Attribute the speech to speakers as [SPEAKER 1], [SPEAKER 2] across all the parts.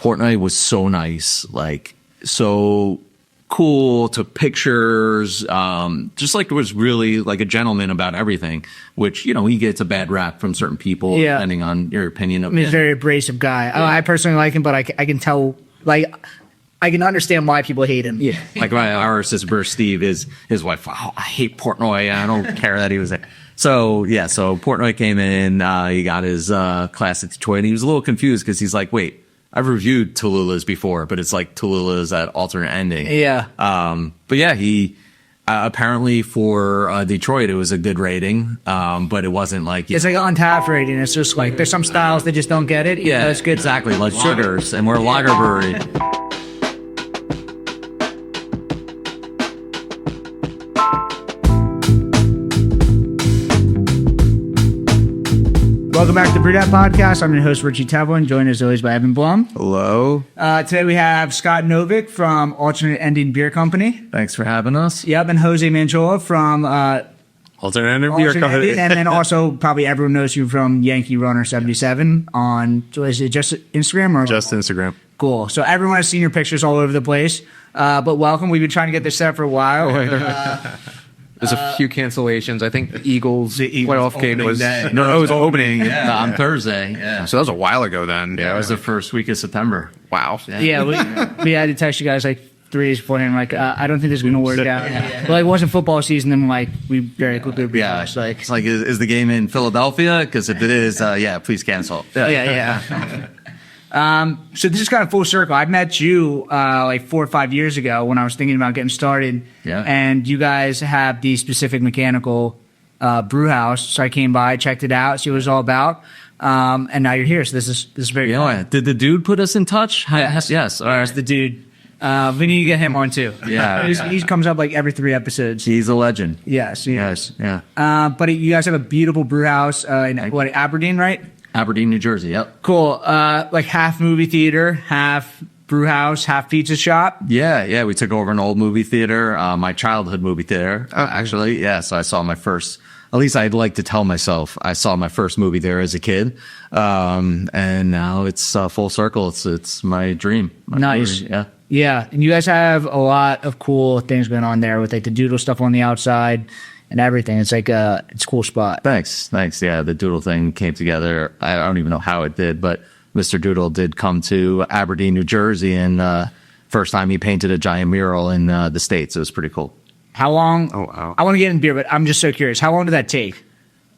[SPEAKER 1] Portnoy was so nice, like so cool, took pictures, just like was really like a gentleman about everything, which, you know, he gets a bad rap from certain people, depending on your opinion of him.
[SPEAKER 2] He's a very abrasive guy. Yeah. I personally like him, but I can tell, like, I can understand why people hate him.
[SPEAKER 1] Yeah. Like our sister Steve, his wife, oh, I hate Portnoy. I don't care that he was there. So Portnoy came in, he got his class at Detroit, and he was a little confused because he's like, wait, I've reviewed Tallulah's before, but it's like Tallulah's at alternate ending.
[SPEAKER 2] Yeah.
[SPEAKER 1] But yeah, he apparently for Detroit, it was a good rating, but it wasn't like...
[SPEAKER 2] It's like on tap rating. It's just like there's some styles that just don't get it.
[SPEAKER 1] Yeah,
[SPEAKER 2] that's good.
[SPEAKER 1] Exactly, like sugars, and we're a lager brewery.
[SPEAKER 2] Welcome back to the Brew That Podcast. I'm your host, Richie Tevlin, joined as always by Evan Blum.
[SPEAKER 1] Hello.
[SPEAKER 2] Today we have Scott Novick from Alternate Ending Beer Company.
[SPEAKER 1] Thanks for having us.
[SPEAKER 2] Yep, and Jose Manchola from
[SPEAKER 3] Alternate Ending Beer Company.
[SPEAKER 2] And then also probably everyone knows you from Yankee Runner 77 on, is it just Instagram? Or
[SPEAKER 3] just Instagram.
[SPEAKER 2] Cool. So everyone has seen your pictures all over the place. But welcome. We've been trying to get this set for a while.
[SPEAKER 4] There's a few cancellations. I think the Eagles playoff game was
[SPEAKER 3] it was opening
[SPEAKER 1] on Thursday. Yeah.
[SPEAKER 3] So that was a while ago then.
[SPEAKER 1] Yeah, it was the first week of September.
[SPEAKER 3] Wow.
[SPEAKER 2] Yeah, we had to text you guys like 3 days beforehand. Like, I don't think this is going to work out. But like, it wasn't football season, then like we very quickly realized. Like,
[SPEAKER 1] it's like, is the game in Philadelphia? Because if it is, please cancel.
[SPEAKER 2] Yeah. So this is kind of full circle. I met you like 4 or 5 years ago when I was thinking about getting started. Yeah. And you guys have the specific mechanical brew house. So I came by, checked it out, see what it was all about. And now you're here. So this is very cool.
[SPEAKER 1] Yeah. Did the dude put us in touch? Yes. All right.
[SPEAKER 2] That's the dude. We need to get him on too.
[SPEAKER 1] Yeah.
[SPEAKER 2] He comes up like every 3 episodes.
[SPEAKER 1] He's a legend.
[SPEAKER 2] Yes.
[SPEAKER 1] Yeah.
[SPEAKER 2] But you guys have a beautiful brew house in Aberdeen, right?
[SPEAKER 1] Aberdeen, New Jersey. Yep.
[SPEAKER 2] Cool. Like half movie theater, half brew house, half pizza shop.
[SPEAKER 1] Yeah. We took over an old movie theater, my childhood movie theater, actually. Yeah. So I saw my first, at least I'd like to tell myself, I saw my first movie there as a kid. And now it's full circle. It's my dream.
[SPEAKER 2] Nice.
[SPEAKER 1] Dream. Yeah.
[SPEAKER 2] Yeah. And you guys have a lot of cool things going on there with like the doodle stuff on the outside and everything. It's like it's a cool spot.
[SPEAKER 1] Thanks. Yeah, the Doodle thing came together. I don't even know how it did, but Mr. Doodle did come to Aberdeen, New Jersey, and first time he painted a giant mural in the States. It was pretty cool.
[SPEAKER 2] How long?
[SPEAKER 3] Oh, wow.
[SPEAKER 2] I want to get in beer, but I'm just so curious. How long did that take?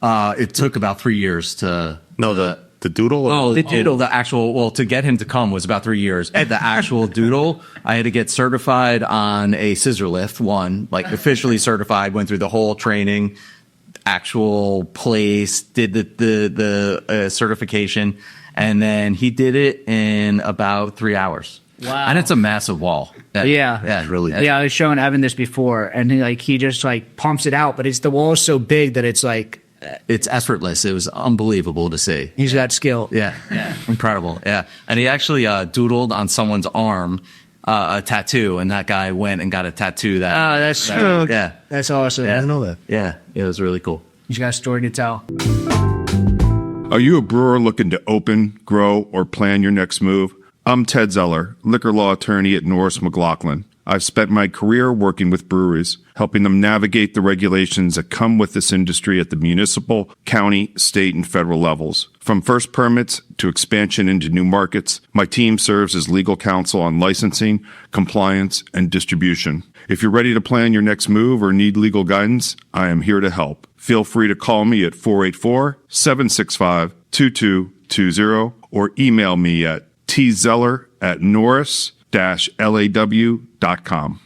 [SPEAKER 1] It took about 3 years to...
[SPEAKER 3] No, the doodle?
[SPEAKER 1] Oh, the doodle, the actual... Well, to get him to come was about 3 years. And the actual doodle, I had to get certified on a scissor lift, officially certified, went through the whole training, actual place, did the certification, and then he did it in about 3 hours.
[SPEAKER 2] Wow.
[SPEAKER 1] And it's a massive wall.
[SPEAKER 2] Yeah,
[SPEAKER 1] really.
[SPEAKER 2] Yeah, I was showing Evan this before, and he just like pumps it out, but the wall is so big that it's like...
[SPEAKER 1] It's effortless. It was unbelievable to see.
[SPEAKER 2] He's got skill.
[SPEAKER 1] Yeah. Incredible. Yeah. And he actually doodled on someone's arm a tattoo, and that guy went and got a tattoo.
[SPEAKER 2] That's awesome.
[SPEAKER 3] I didn't know that.
[SPEAKER 1] Yeah, it was really cool.
[SPEAKER 2] He's got a story to tell.
[SPEAKER 5] Are you a brewer looking to open, grow, or plan your next move? I'm Ted Zeller, liquor law attorney at Norris McLaughlin. I've spent my career working with breweries, helping them navigate the regulations that come with this industry at the municipal, county, state, and federal levels. From first permits to expansion into new markets, my team serves as legal counsel on licensing, compliance, and distribution. If you're ready to plan your next move or need legal guidance, I am here to help. Feel free to call me at 484-765-2220 or email me at tzeller@norris-law.com.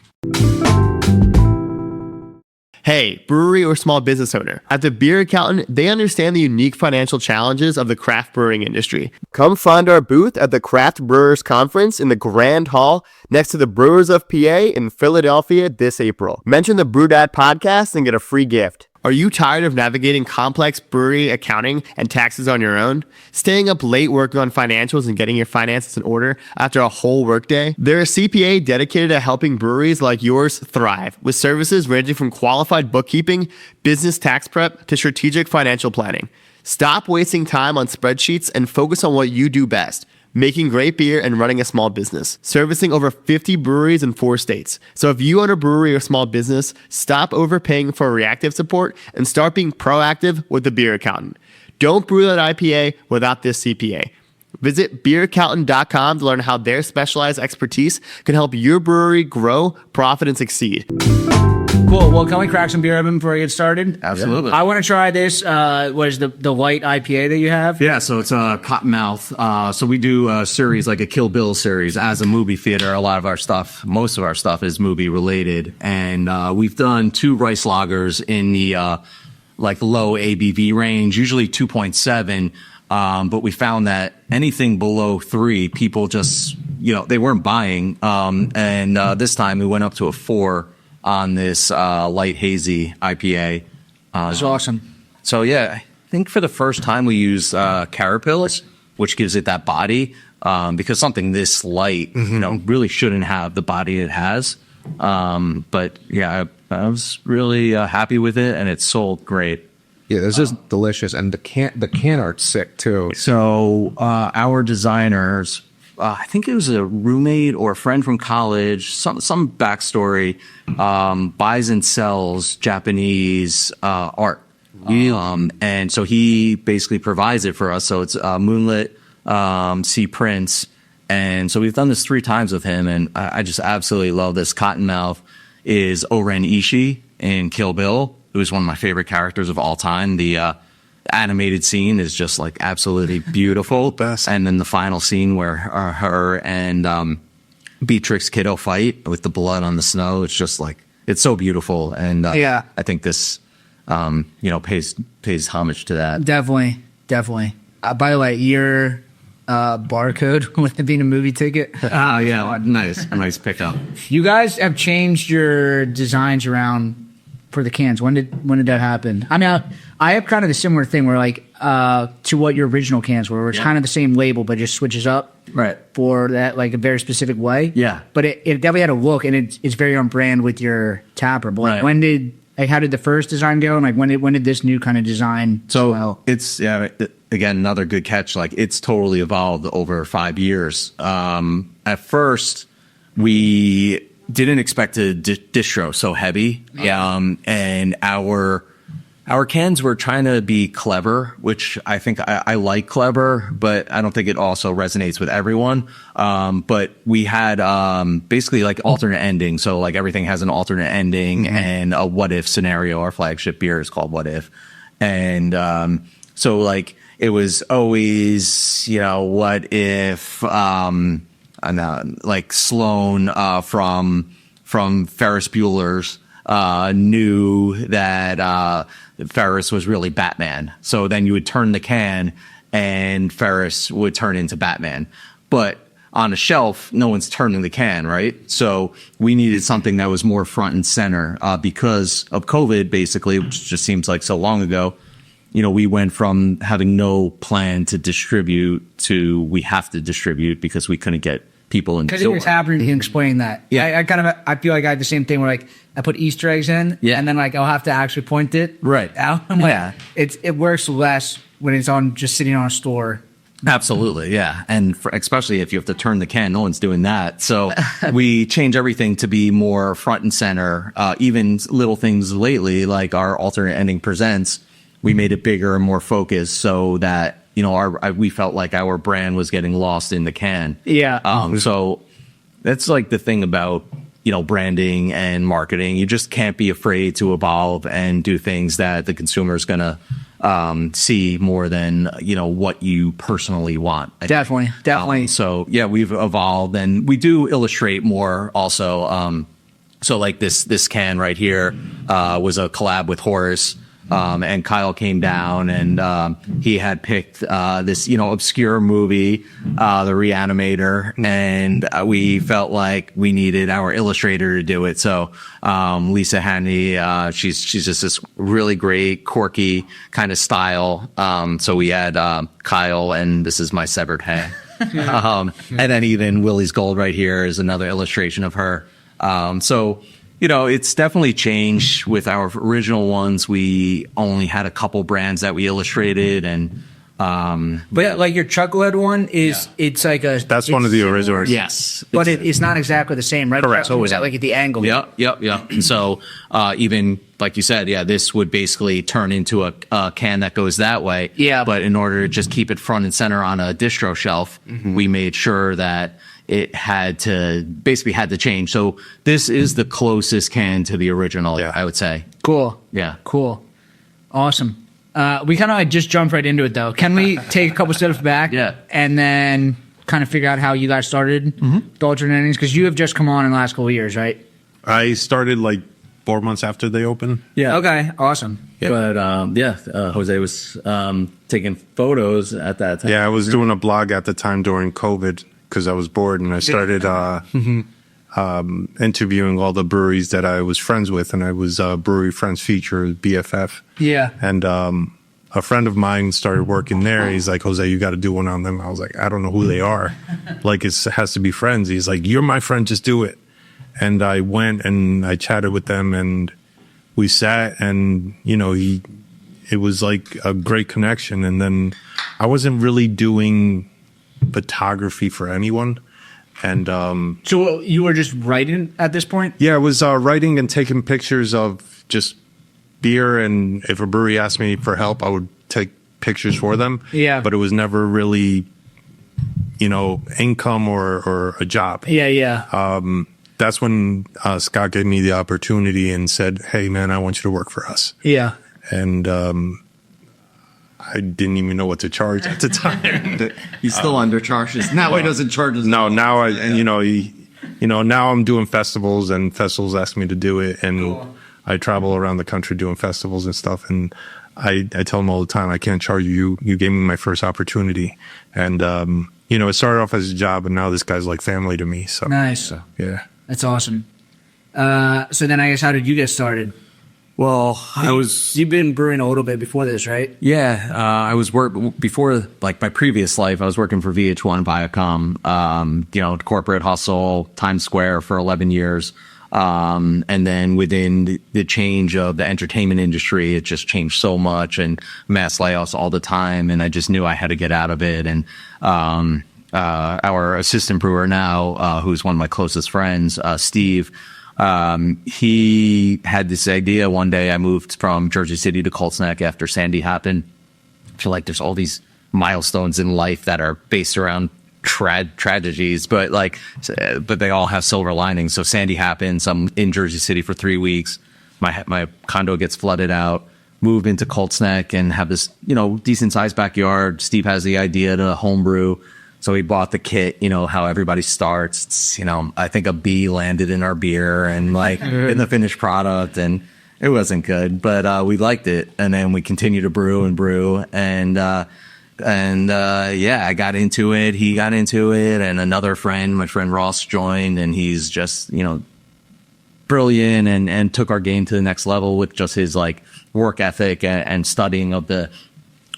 [SPEAKER 6] Hey, brewery or small business owner. At the Beer Accountant, they understand the unique financial challenges of the craft brewing industry. Come find our booth at the Craft Brewers Conference in the Grand Hall next to the Brewers of PA in Philadelphia this April. Mention the Brew That Podcast and get a free gift. Are you tired of navigating complex brewery accounting and taxes on your own? Staying up late working on financials and getting your finances in order after a whole workday? They're a CPA dedicated to helping breweries like yours thrive, with services ranging from qualified bookkeeping, business tax prep, to strategic financial planning. Stop wasting time on spreadsheets and focus on what you do best: making great beer and running a small business, servicing over 50 breweries in 4 states. So if you own a brewery or small business, stop overpaying for reactive support and start being proactive with the Beer Accountant. Don't brew that IPA without this CPA. Visit beeraccountant.com to learn how their specialized expertise can help your brewery grow, profit, and succeed.
[SPEAKER 2] Cool. Well, can we crack some beer open before we get started?
[SPEAKER 1] Absolutely.
[SPEAKER 2] I want to try this. What is the light IPA that you have?
[SPEAKER 1] Yeah, so it's a Cottonmouth. So we do a series like a Kill Bill series. As a movie theater, a lot of our stuff, most of our stuff is movie related. And we've done 2 rice lagers in the like low ABV range, usually 2.7. But we found that anything below 3, people just, they weren't buying. And this time we went up to a 4 on this light hazy IPA.
[SPEAKER 2] That's awesome.
[SPEAKER 1] So yeah, I think for the first time we used Carapace, which gives it that body, because something this light, really shouldn't have the body it has. But yeah, I was really happy with it, and it sold great.
[SPEAKER 4] Yeah, this is delicious, and the can art's sick too.
[SPEAKER 1] So our designers, I think it was a roommate or a friend from college, some backstory, buys and sells Japanese art. And so he basically provides it for us. So it's moonlit, sea prints. And so we've done this 3 times with him, and I just absolutely love this. Cottonmouth is Oren Ishii in Kill Bill, who is one of my favorite characters of all time. The animated scene is just like absolutely beautiful.
[SPEAKER 3] Best.
[SPEAKER 1] And then the final scene where her and Beatrix Kiddo fight with the blood on the snow, it's just like, it's so beautiful. And I think this, pays homage to that.
[SPEAKER 2] Definitely. By the way, your barcode with it being a movie ticket.
[SPEAKER 1] Oh, yeah. Nice. A nice pickup.
[SPEAKER 2] You guys have changed your designs around for the cans. When did that happen? I mean, I have kind of the similar thing where to what your original cans were, where it's kind of the same label, but just switches up for that, like a very specific way.
[SPEAKER 1] Yeah.
[SPEAKER 2] But it definitely had a look, and it's very on brand with your tapper. But how did the first design go? And when did this new kind of design?
[SPEAKER 1] So it's, again, another good catch. Like, it's totally evolved over 5 years. At first we didn't expect to distro so heavy. And our cans were trying to be clever, which I think I like clever, but I don't think it also resonates with everyone. But we had basically like alternate ending. So like everything has an alternate ending and a what if scenario. Our flagship beer is called What If. And so like it was always, what if like Sloan from Ferris Bueller's knew that Ferris was really Batman. So then you would turn the can and Ferris would turn into Batman. But on a shelf, no one's turning the can, right? So we needed something that was more front and center because of COVID, basically, which just seems like so long ago. We went from having no plan to distribute to we have to distribute because we couldn't get people in the door.
[SPEAKER 2] Because it was happening, he explained that.
[SPEAKER 1] Yeah.
[SPEAKER 2] I feel like I had the same thing where I put Easter eggs in, and then I'll have to actually point it out. It works less when it's on just sitting on a store.
[SPEAKER 1] Absolutely, yeah. And especially if you have to turn the can, no one's doing that. So we change everything to be more front and center. Even little things lately, like our alternate ending presents, we made it bigger and more focused so that we felt like our brand was getting lost in the can.
[SPEAKER 2] Yeah.
[SPEAKER 1] So that's like the thing about branding and marketing. You just can't be afraid to evolve and do things that the consumer is gonna see more than what you personally want.
[SPEAKER 2] Definitely.
[SPEAKER 1] So yeah, we've evolved, and we do illustrate more also. So like this can right here was a collab with Horus. And Kyle came down and he had picked this, obscure movie, The Reanimator, and we felt like we needed our illustrator to do it. So Lisa Handy, she's just this really great, quirky kind of style. So we had Kyle, and this is my severed head. And then even Willie's Gold right here is another illustration of her. So it's definitely changed. With our original ones, we only had a couple brands that we illustrated, and
[SPEAKER 2] But yeah, like your chucklehead one is it's like a
[SPEAKER 3] That's one of the originals.
[SPEAKER 1] Yes.
[SPEAKER 2] but it's not exactly the same, right?
[SPEAKER 3] Correct.
[SPEAKER 2] So is that like at the angle?
[SPEAKER 1] Yep. And so even like you said, this would basically turn into a can that goes that way.
[SPEAKER 2] Yeah.
[SPEAKER 1] But in order to just keep it front and center on a distro shelf, we made sure that it had to change. So this is the closest can to the original, I would say.
[SPEAKER 2] Cool.
[SPEAKER 1] Yeah.
[SPEAKER 2] Cool. Awesome. We kind of just jumped right into it, though. Can we take a couple steps back?
[SPEAKER 1] Yeah.
[SPEAKER 2] And then kind of figure out how you guys started the alternate endings? Because you have just come on in the last couple of years, right?
[SPEAKER 3] I started like 4 months after they opened.
[SPEAKER 1] Yeah.
[SPEAKER 2] Okay. Awesome.
[SPEAKER 1] But Jose was taking photos at that time.
[SPEAKER 3] Yeah, I was doing a blog at the time during COVID because I was bored, and I started interviewing all the breweries that I was friends with, and I was Brewery Friends Feature, BFF.
[SPEAKER 2] Yeah.
[SPEAKER 3] And a friend of mine started working there. He's like, Jose, you got to do one on them. I was like, I don't know who they are. Like, it has to be friends. He's like, you're my friend, just do it. And I went and I chatted with them, and we sat, and, it was like a great connection. And then I wasn't really doing photography for anyone. And
[SPEAKER 2] So you were just writing at this point?
[SPEAKER 3] yeah, I was writing and taking pictures of just beer, and if a brewery asked me for help, I would take pictures for them.
[SPEAKER 2] Yeah.
[SPEAKER 3] But it was never really, income or a job.
[SPEAKER 2] Yeah.
[SPEAKER 3] That's when Scott gave me the opportunity and said, hey, man, I want you to work for us.
[SPEAKER 2] Yeah.
[SPEAKER 3] And I didn't even know what to charge at the time.
[SPEAKER 1] He's still undercharged. Now he doesn't charge us.
[SPEAKER 3] No, now now I'm doing festivals, and festivals ask me to do it, and I travel around the country doing festivals and stuff. And I tell them all the time, I can't charge you. You gave me my first opportunity, and it started off as a job, and now this guy's like family to me. So
[SPEAKER 2] Nice.
[SPEAKER 3] yeah.
[SPEAKER 2] That's awesome. So then I guess how did you get started?
[SPEAKER 1] Well,
[SPEAKER 2] You've been brewing a little bit before this, right?
[SPEAKER 1] Yeah, I was before, like my previous life. I was working for VH1 Viacom, corporate hustle, Times Square for 11 years, and then within the change of the entertainment industry, it just changed so much, and mass layoffs all the time, and I just knew I had to get out of it. And our assistant brewer now, who's one of my closest friends, Steve. He had this idea one day. I moved from Jersey City to Colts Neck after Sandy happened. I feel like there's all these milestones in life that are based around tragedies, but they all have silver linings. So Sandy happens. I'm in Jersey City for 3 weeks. My condo gets flooded out. Move into Colts Neck and have this, decent sized backyard. Steve has the idea to homebrew. So he bought the kit, how everybody starts. It's, I think a bee landed in our beer and in the finished product, and it wasn't good, but we liked it. And then we continued to brew. And I got into it. He got into it, and another friend, my friend Ross, joined, and he's just, brilliant and took our game to the next level with just his work ethic and studying of the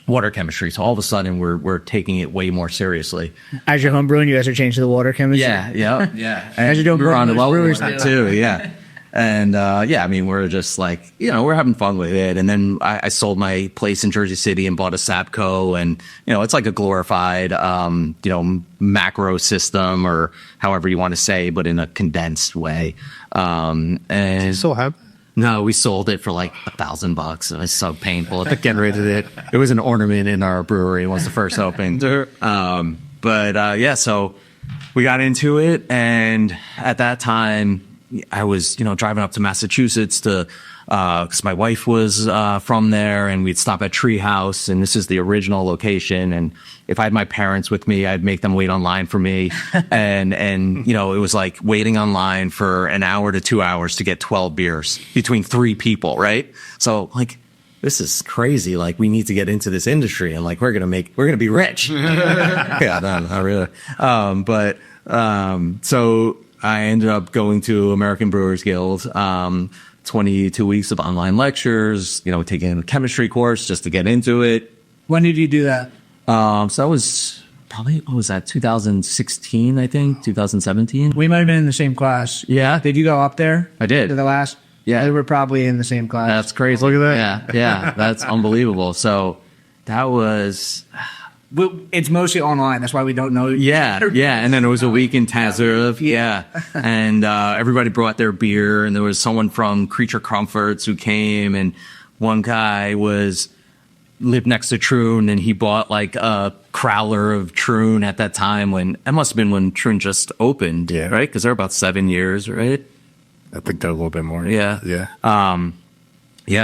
[SPEAKER 1] water chemistry. So all of a sudden we're taking it way more seriously.
[SPEAKER 2] As you're homebrewing, you guys are changing the water chemistry?
[SPEAKER 1] Yeah.
[SPEAKER 2] As you're doing
[SPEAKER 1] we're on the
[SPEAKER 2] breweries
[SPEAKER 1] too, yeah. And we're just we're having fun with it. And then I sold my place in Jersey City and bought a Sapco, and it's like a glorified macro system, or however you want to say, but in a condensed way. And
[SPEAKER 3] Still have?
[SPEAKER 1] No, we sold it for $1,000. It was so painful to get rid of it. It was an ornament in our brewery once the first opened. So we got into it, and at that time I was, driving up to Massachusetts to, cause my wife was, from there, and we'd stop at Treehouse, and this is the original location. And if I had my parents with me, I'd make them wait online for me. and, it was like waiting online for an hour to 2 hours to get 12 beers between 3 people. Right. So this is crazy. We need to get into this industry, and we're going to be rich. Yeah, no, not really. So I ended up going to American Brewers Guild, 22 weeks of online lectures, taking a chemistry course just to get into it.
[SPEAKER 2] When did you do that?
[SPEAKER 1] So that was probably, 2016, I think, 2017.
[SPEAKER 2] We might have been in the same class.
[SPEAKER 1] Yeah.
[SPEAKER 2] Did you go up there?
[SPEAKER 1] I did.
[SPEAKER 2] To the last?
[SPEAKER 1] Yeah.
[SPEAKER 2] We were probably in the same class.
[SPEAKER 1] That's crazy. Look at that. Yeah. That's unbelievable. So, That was
[SPEAKER 2] It's mostly online. That's why we don't know.
[SPEAKER 1] yeah. And then it was a week in Tazurov. Yeah. And everybody brought their beer, and there was someone from Creature Comforts who came, and one guy lived next to Troon, and he bought like a crowler of Troon at that time it must have been when Troon just opened, right? Because they're about 7 years, right?
[SPEAKER 3] I think they're a little bit more.
[SPEAKER 1] Yeah.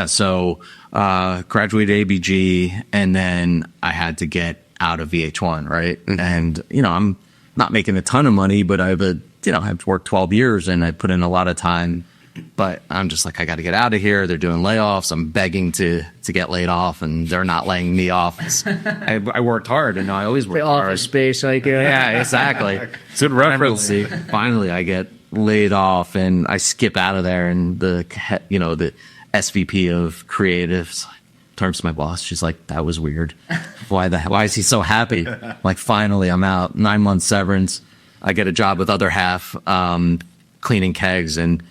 [SPEAKER 1] So graduated ABG, and then I had to get out of VH1, right? Mm-hmm. And, I'm not making a ton of money, but I've worked 12 years and I put in a lot of time, but I'm just like, I got to get out of here. They're doing layoffs. I'm begging to get laid off, and they're not laying me off. I worked hard, and I always worked hard.
[SPEAKER 2] Office space, like
[SPEAKER 1] yeah, exactly.
[SPEAKER 3] It's good reference.
[SPEAKER 1] Finally, I get laid off, and I skip out of there, and the SVP of creatives turns to my boss. She's like, "That was weird. Why is he so happy?" Like, finally, I'm out. 9 months severance. I get a job with Other Half, cleaning kegs, and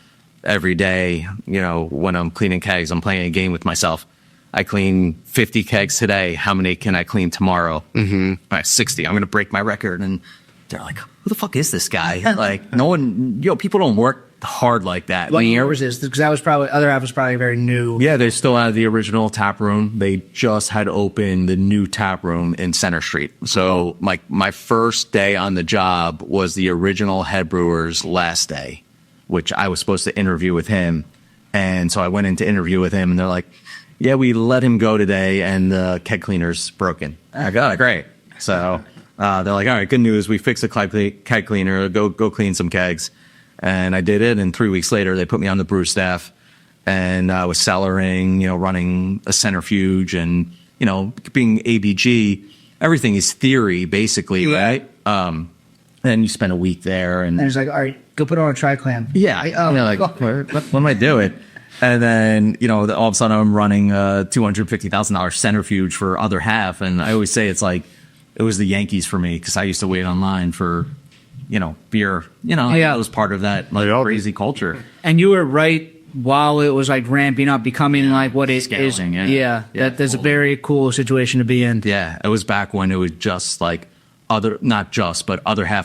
[SPEAKER 1] every day, when I'm cleaning kegs, I'm playing a game with myself. I clean 50 kegs today. How many can I clean tomorrow? Mm-hmm. All right, 60. I'm going to break my record. And they're like, who the fuck is this guy? Like, no one, people don't work hard like that.
[SPEAKER 2] What year was this? Because Other Half was probably very new.
[SPEAKER 1] Yeah, they still had the original tap room. They just had opened the new tap room in Center Street. So my first day on the job was the original head brewer's last day, which I was supposed to interview with him. And so I went in to interview with him, and they're like, yeah, we let him go today, and the keg cleaner's broken. I got it, great. So they're like, all right, good news. We fixed the keg cleaner. Go clean some kegs. And I did it, and 3 weeks later, they put me on the brew staff, and I was cellaring, running a centrifuge, and, being ABG, everything is theory, basically, right? And you spend a week there, and
[SPEAKER 2] it's like, all right, go put on a tri-clam.
[SPEAKER 1] Yeah. What am I doing? And then, all of a sudden I'm running a $250,000 centrifuge for Other Half. And I always say it's like, it was the Yankees for me, because I used to wait online for, beer. It was part of that crazy culture.
[SPEAKER 2] And you were right while it was like ramping up, becoming like what it is. That's a very cool situation to be in.
[SPEAKER 1] Yeah. It was back when it was just like, Other Half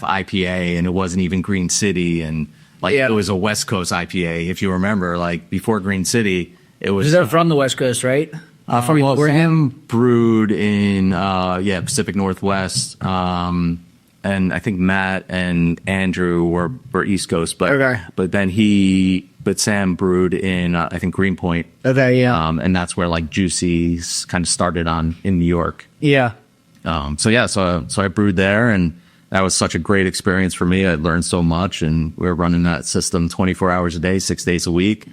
[SPEAKER 1] IPA, and it wasn't even Green City, and it was a West Coast IPA. If you remember, before Green City, it was.
[SPEAKER 2] They're from the West Coast, right?
[SPEAKER 1] Sam brewed in Pacific Northwest, and I think Matt and Andrew were East Coast, but Sam brewed in I think Greenpoint.
[SPEAKER 2] Okay, yeah.
[SPEAKER 1] And that's where Juicy's kind of started in New York.
[SPEAKER 2] Yeah.
[SPEAKER 1] So I brewed there, and that was such a great experience for me. I learned so much, and we were running that system 24 hours a day, 6 days a week.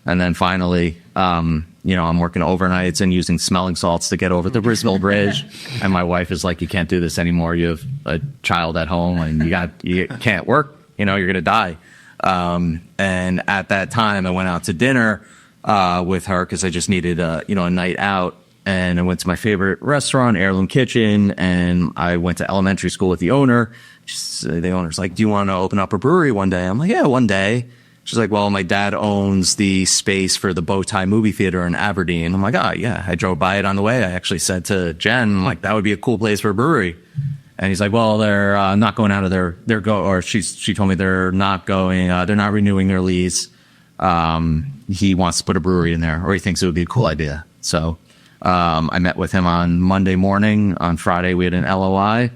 [SPEAKER 1] And then finally, I'm working overnights and using smelling salts to get over the Brisbane Bridge. And my wife is like, you can't do this anymore. You have a child at home, and you can't work. You're going to die. And at that time, I went out to dinner with her because I just needed a night out. And I went to my favorite restaurant, Heirloom Kitchen, and I went to elementary school with the owner. The owner's like, do you want to open up a brewery one day? I'm like, yeah, one day. She's like, well, my dad owns the space for the Bowtie movie theater in Aberdeen. I'm like, oh, yeah. I drove by it on the way. I actually said to Jen, that would be a cool place for a brewery. And he's like, well, they're not going out of she told me they're not going, they're not renewing their lease. He wants to put a brewery in there, or he thinks it would be a cool idea. So I met with him on Monday morning. On Friday, we had an LOI.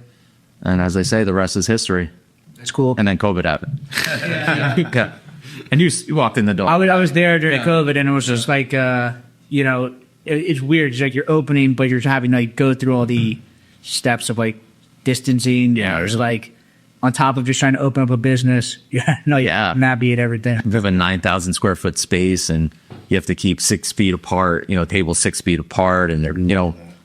[SPEAKER 1] And as they say, the rest is history.
[SPEAKER 2] That's cool.
[SPEAKER 1] And then COVID happened. Yeah. And you walked in the door.
[SPEAKER 2] I was there during COVID, and it was just like, it's weird. It's like you're opening, but you're having to go through all the steps of distancing. Yeah. There's on top of just trying to open up a business, navigate everything.
[SPEAKER 1] We have a 9,000 square foot space, and you have to keep 6 feet apart, tables 6 feet apart. And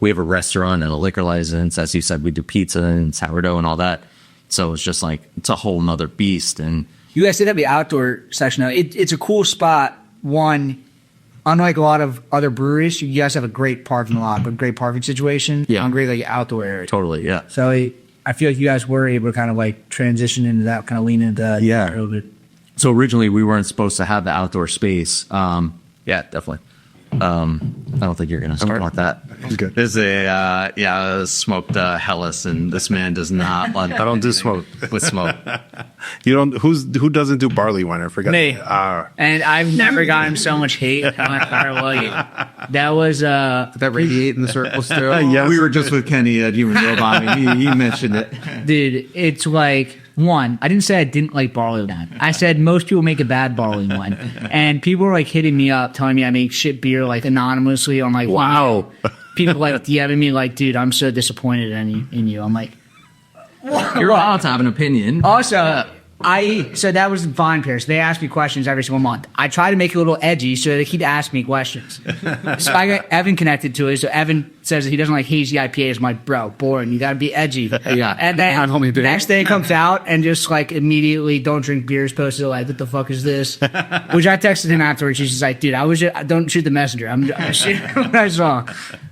[SPEAKER 1] we have a restaurant and a liquor license. As you said, we do pizza and sourdough and all that. So it's just it's a whole nother beast. And
[SPEAKER 2] you guys did have the outdoor section. It's a cool spot. One, unlike a lot of other breweries, you guys have a great parking lot, but great parking situation.
[SPEAKER 1] Yeah.
[SPEAKER 2] And great outdoor area.
[SPEAKER 1] Totally, yeah.
[SPEAKER 2] So I feel like you guys were able to kind of transition into that, kind of lean into that a little bit.
[SPEAKER 1] So originally we weren't supposed to have the outdoor space. Yeah, definitely. I don't think you're going to start with that.
[SPEAKER 3] He's good.
[SPEAKER 1] There's a smoked Hellas, and this man does not want.
[SPEAKER 3] I don't do smoke.
[SPEAKER 1] With smoke.
[SPEAKER 3] You don't. Who doesn't do barley wine? I forgot.
[SPEAKER 2] Me. And I've never gotten so much hate in my entire life. That was
[SPEAKER 4] Did that radiate in the circles too?
[SPEAKER 3] Yes.
[SPEAKER 1] We were just with Kenny at Human Robot. He mentioned it.
[SPEAKER 2] dude. It's like one. I didn't say I didn't like barley wine. I said most people make a bad barley wine, and people were like hitting me up, telling me I make shit beer like anonymously on like
[SPEAKER 3] Wow.
[SPEAKER 2] People like DMing me like, dude, I'm so disappointed in you. I'm like,
[SPEAKER 1] You're allowed to have an opinion.
[SPEAKER 2] also. So that was fine, Pierce. They asked me questions every single month. I try to make it a little edgy so that he'd ask me questions. So I got Evan connected to it. So Evan says that he doesn't like hazy IPAs. I'm like, bro, boring. You got to be edgy.
[SPEAKER 1] Yeah.
[SPEAKER 2] And then
[SPEAKER 4] homie,
[SPEAKER 2] the next day it comes out and just like immediately don't drink beers posted like, what the fuck is this? Which I texted him afterwards. He's just like, dude, don't shoot the messenger. I'm shooting what I saw.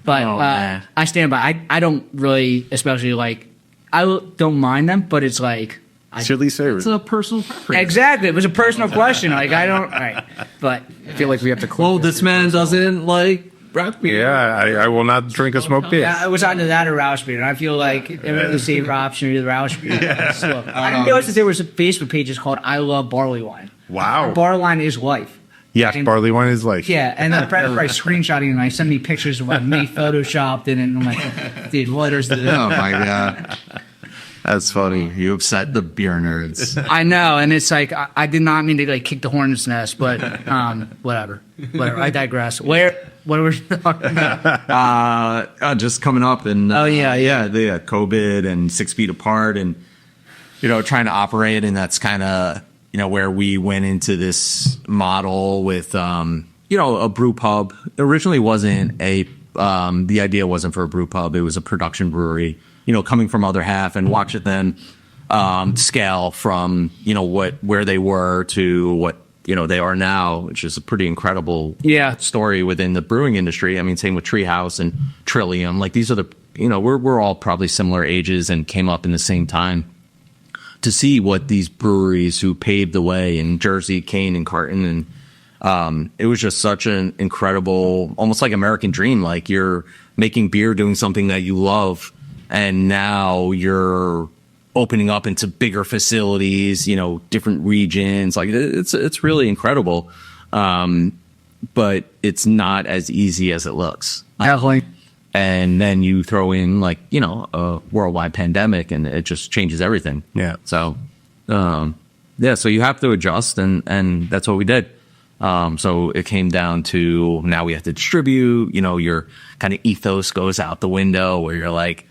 [SPEAKER 2] But
[SPEAKER 1] man.
[SPEAKER 2] I stand by. I don't really, especially like, I don't mind them, but it's like,
[SPEAKER 3] It's your least favorite.
[SPEAKER 1] It's a personal preference.
[SPEAKER 2] exactly. It was a personal question. Like, I don't. All right. But
[SPEAKER 4] I feel like we have to
[SPEAKER 1] Well, this man doesn't like craft beer.
[SPEAKER 3] Yeah, I will not drink a smoked beer.
[SPEAKER 2] I was either that or Roush beer. And I feel like if it was the safer option, either Roush beer. So, I didn't realize that there was a Facebook page just called I Love Barley Wine.
[SPEAKER 3] Wow.
[SPEAKER 2] Barley wine is life.
[SPEAKER 3] Yes, barley wine is life.
[SPEAKER 2] Yeah, and the predator by screenshotting and I sent me pictures of what me photoshopped in it. And I'm like, dude, what is this?
[SPEAKER 1] Oh my god. That's funny. You upset the beer nerds.
[SPEAKER 2] I know, and it's like I did not mean to like kick the hornet's nest, but whatever. I digress. What were we talking about?
[SPEAKER 1] Just coming up and the COVID and 6 feet apart and trying to operate, and that's kind of where we went into this model with a brew pub. It originally wasn't the idea wasn't for a brew pub. It was a production brewery. Coming from other half, and watch it then scale from where they were to what they are now, which is a pretty incredible story within the brewing industry. I mean, same with Treehouse and Trillium. Like these are the we're all probably similar ages and came up in the same time. To see what these breweries who paved the way in Jersey, Kane, and Carton, and it was just such an incredible, almost like American dream. Like you're making beer, doing something that you love. And now you're opening up into bigger facilities, different regions. Like it's really incredible, but it's not as easy as it looks.
[SPEAKER 2] Definitely.
[SPEAKER 1] And then you throw in a worldwide pandemic, and it just changes everything.
[SPEAKER 3] Yeah.
[SPEAKER 1] So, so you have to adjust, and that's what we did. So it came down to now we have to distribute. Your kind of ethos goes out the window, where you're like,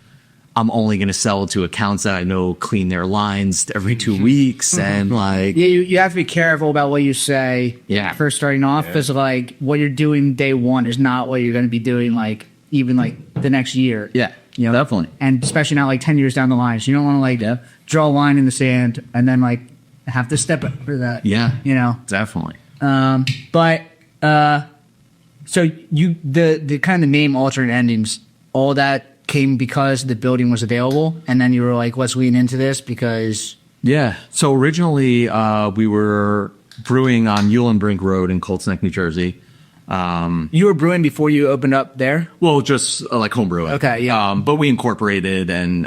[SPEAKER 1] I'm only going to sell to accounts that I know clean their lines every 2 weeks. And like,
[SPEAKER 2] yeah, you have to be careful about what you say.
[SPEAKER 1] Yeah.
[SPEAKER 2] First starting off, because like what you're doing day one is not what you're going to be doing like even like the next year.
[SPEAKER 1] Yeah, definitely.
[SPEAKER 2] And especially not like 10 years down the line. So you don't want to draw a line in the sand and then like have to step it for that.
[SPEAKER 1] Yeah.
[SPEAKER 2] So
[SPEAKER 1] Definitely.
[SPEAKER 2] you the kind of name alternate endings, all that came because the building was available, and then you were like, let's lean into this because
[SPEAKER 1] So originally we were brewing on Eulenbrink Road in Colts Neck, New Jersey.
[SPEAKER 2] You were brewing before you opened up there?
[SPEAKER 1] Well, just like home brewing.
[SPEAKER 2] Okay, yeah.
[SPEAKER 1] But we incorporated, and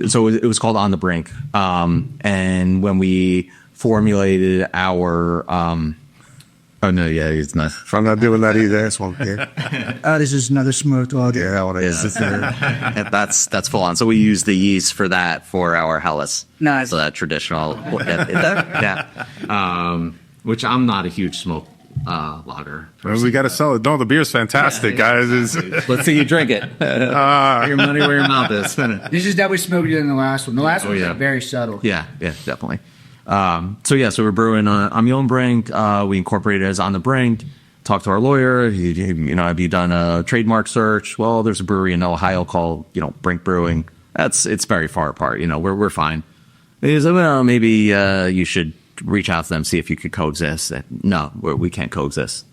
[SPEAKER 1] so it was called On the Brink. And when we formulated our oh no, yeah, it's not.
[SPEAKER 3] If I'm not doing that either, that's one. Yeah,
[SPEAKER 2] This is another smoked audio.
[SPEAKER 3] yeah, what is it?
[SPEAKER 1] That's full on. So we use the yeast for that for our Hellas.
[SPEAKER 2] Nice.
[SPEAKER 1] So that traditional, which I'm not a huge smoke lager.
[SPEAKER 3] Well, we got to sell it. No, the beer's fantastic, guys.
[SPEAKER 1] Let's see you drink it. Put your money where your mouth is.
[SPEAKER 2] This is definitely smokier than the last one. The last one was
[SPEAKER 1] yeah.
[SPEAKER 2] very subtle.
[SPEAKER 1] Yeah, definitely. So we're brewing on Eulenbrink. We incorporated it as On the Brink. Talked to our lawyer. Have you done a trademark search? Well, there's a brewery in Ohio called Brink Brewing. It's very far apart. We're fine. He said, well, maybe you should reach out to them, see if you could coexist. No, we can't coexist.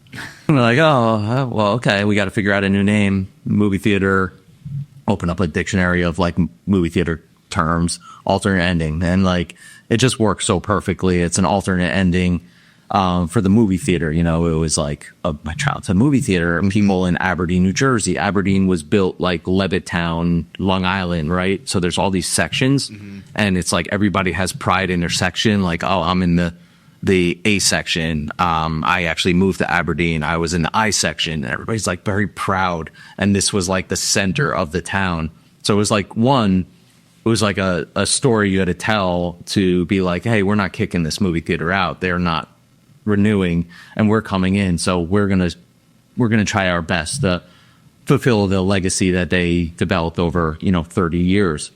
[SPEAKER 1] And we're like, oh, well, okay. We got to figure out a new name. Movie theater. Open up a dictionary of like movie theater terms. Alternate ending, and like. It just works so perfectly. It's an alternate ending. for the movie theater. You know, it was like my childhood movie theater. People in Aberdeen, New Jersey. Aberdeen was built like Levittown, Long Island, right? So there's all these sections, and it's like everybody has pride in their section. Like, oh, I'm in the A section. I actually moved to Aberdeen. I was in the I section, and everybody's like very proud. And this was like the center of the town. So it was like it was like a story you had to tell to be like, hey, we're not kicking this movie theater out. They're not renewing, and we're coming in. So we're gonna try our best to fulfill the legacy that they developed over 30 years.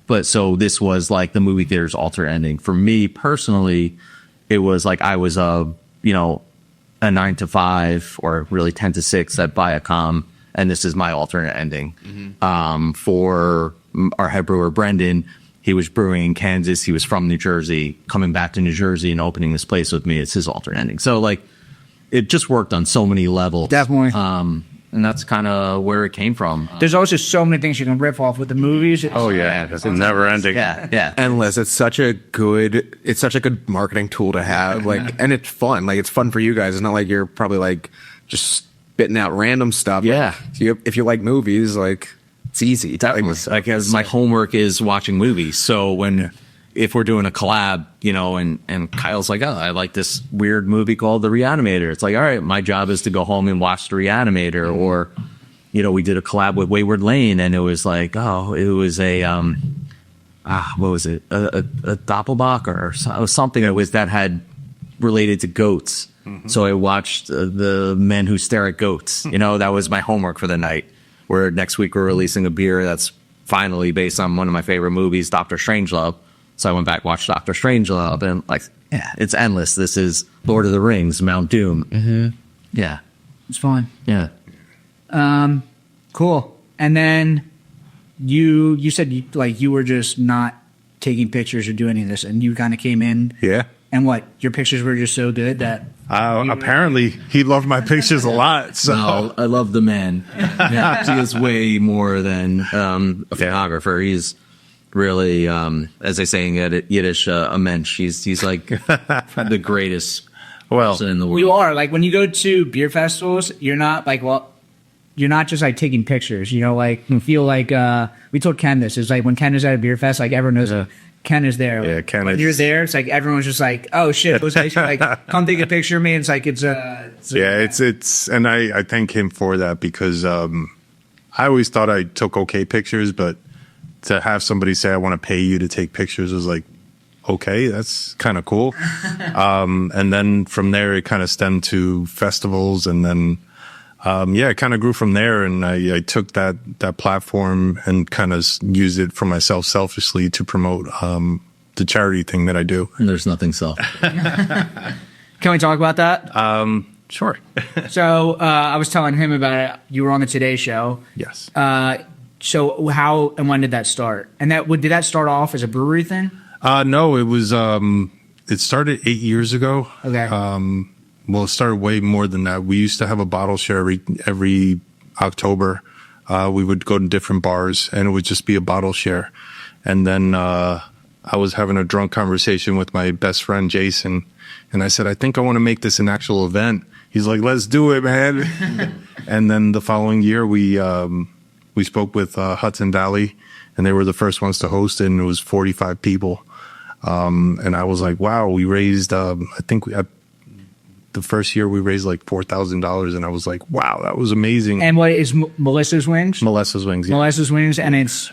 [SPEAKER 1] But so this was like the movie theater's alternate ending. For me personally, it was like I was a 9 to 5 or really 10 to 6 at Viacom, and this is my alternate ending. For our head brewer Brendan, he was brewing in Kansas. He was from New Jersey, coming back to New Jersey and opening this place with me. It's his alternate ending. So like, it just worked on so many levels.
[SPEAKER 2] Definitely.
[SPEAKER 1] And that's kind of where it came from.
[SPEAKER 2] There's also so many things you can riff off with the movies.
[SPEAKER 4] Oh yeah,
[SPEAKER 3] It's never ending.
[SPEAKER 1] Yeah.
[SPEAKER 4] endless. It's such a good marketing tool to have. Like, and it's fun. Like, it's fun for you guys. It's not like you're probably like just spitting out random stuff.
[SPEAKER 1] Yeah.
[SPEAKER 4] If you like movies, like, it's easy.
[SPEAKER 1] Like as my homework is watching movies. So if we're doing a collab, and Kyle's like, oh, I like this weird movie called The Reanimator. It's like, all right, my job is to go home and watch The Reanimator. Or, we did a collab with Wayward Lane, and it was like, oh, it was a, what was it? A Doppelbock or something that had related to goats. So I watched The Men Who Stare at Goats. That was my homework for the night. Where next week we're releasing a beer that's finally based on one of my favorite movies, Dr. Strangelove. So I went back, watched Dr. Strangelove, and it's endless. This is Lord of the Rings, Mount Doom. Yeah.
[SPEAKER 2] It's fun.
[SPEAKER 1] Yeah.
[SPEAKER 2] Cool. And then you said you were just not taking pictures or doing any of this, and you kind of came in.
[SPEAKER 3] Yeah.
[SPEAKER 2] And what? Your pictures were just so good that.
[SPEAKER 3] Apparently, he loved my pictures a lot. So
[SPEAKER 1] No, I love the man. Yeah, he is way more than a photographer. He's really, as they say in Yiddish, a mensch. He's like the greatest person in the world.
[SPEAKER 2] You are. Like, when you go to beer festivals, you're not like, you're not just like taking pictures. You feel like we told Ken this. It's like when Ken is at a beer fest, like everyone knows Ken is there.
[SPEAKER 3] Yeah, Ken.
[SPEAKER 2] When you're there, it's like everyone's just like, oh shit, those guys like come take a picture of me. It's like it's
[SPEAKER 3] and I thank him for that, because I always thought I took okay pictures, but to have somebody say I want to pay you to take pictures was like, okay, that's kind of cool. And then from there it kind of stemmed to festivals, and then it kind of grew from there, and I took that platform and kind of used it for myself selfishly to promote the charity thing that I do.
[SPEAKER 1] And there's nothing self.
[SPEAKER 2] Can we talk about that?
[SPEAKER 3] Sure.
[SPEAKER 2] So I was telling him about it. You were on the Today Show.
[SPEAKER 3] Yes.
[SPEAKER 2] So how and when did that start? And did that start off as a brewery thing?
[SPEAKER 3] No, it was. It started 8 years ago.
[SPEAKER 2] Okay.
[SPEAKER 3] Well, it started way more than that. We used to have a bottle share every October. We would go to different bars, and it would just be a bottle share. And then I was having a drunk conversation with my best friend, Jason, and I said, I think I want to make this an actual event. He's like, let's do it, man. And then the following year, we spoke with Hudson Valley, and they were the first ones to host it, and it was 45 people. And I was like, wow, we raised, the first year we raised like $4,000, and I was like, wow, that was amazing.
[SPEAKER 2] And what is Melissa's Wings?
[SPEAKER 3] Melissa's Wings. Yeah.
[SPEAKER 2] Melissa's Wings, and it's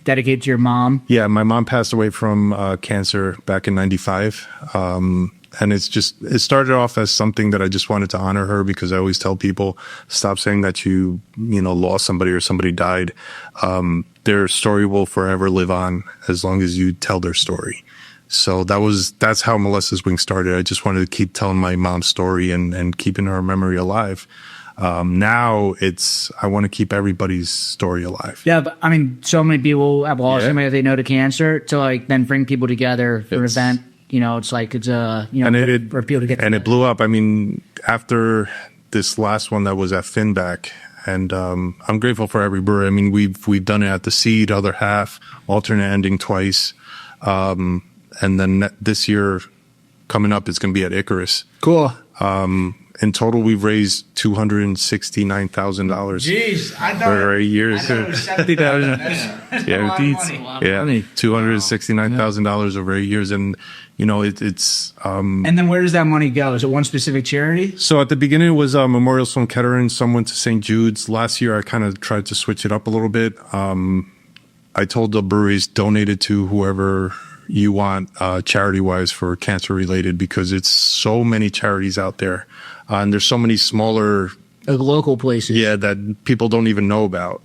[SPEAKER 2] dedicated to your mom.
[SPEAKER 3] Yeah, my mom passed away from cancer back in '95. And it started off as something that I just wanted to honor her, because I always tell people, stop saying that you lost somebody or somebody died. Their story will forever live on as long as you tell their story. So that's how Melissa's Wing started. I just wanted to keep telling my mom's story and keeping her memory alive. Now I want to keep everybody's story alive.
[SPEAKER 2] Yeah, but I mean, so many people have lost somebody that they know to cancer, to like then bring people together for an event. It's like it's for people to get together.
[SPEAKER 3] And it blew up. I mean, after this last one that was at Finback, and I'm grateful for every brewery. I mean, we've done it at the Seed, other half, alternate ending twice. And then this year, coming up, it's going to be at Icarus.
[SPEAKER 2] Cool.
[SPEAKER 3] In total, we've raised $269,000.
[SPEAKER 2] Jeez, I thought
[SPEAKER 3] for 8 years.
[SPEAKER 2] I thought it was 70,000.
[SPEAKER 3] Yeah, $269,000 over 8 years, and it's.
[SPEAKER 2] And then where does that money go? Is it one specific charity?
[SPEAKER 3] So at the beginning, it was Memorial Sloan Kettering. Some went to St. Jude's. Last year, I kind of tried to switch it up a little bit. I told the breweries, donate it to whoever you want, charity-wise, for cancer-related, because it's so many charities out there, and there's so many smaller,
[SPEAKER 2] local places.
[SPEAKER 3] Yeah, that people don't even know about.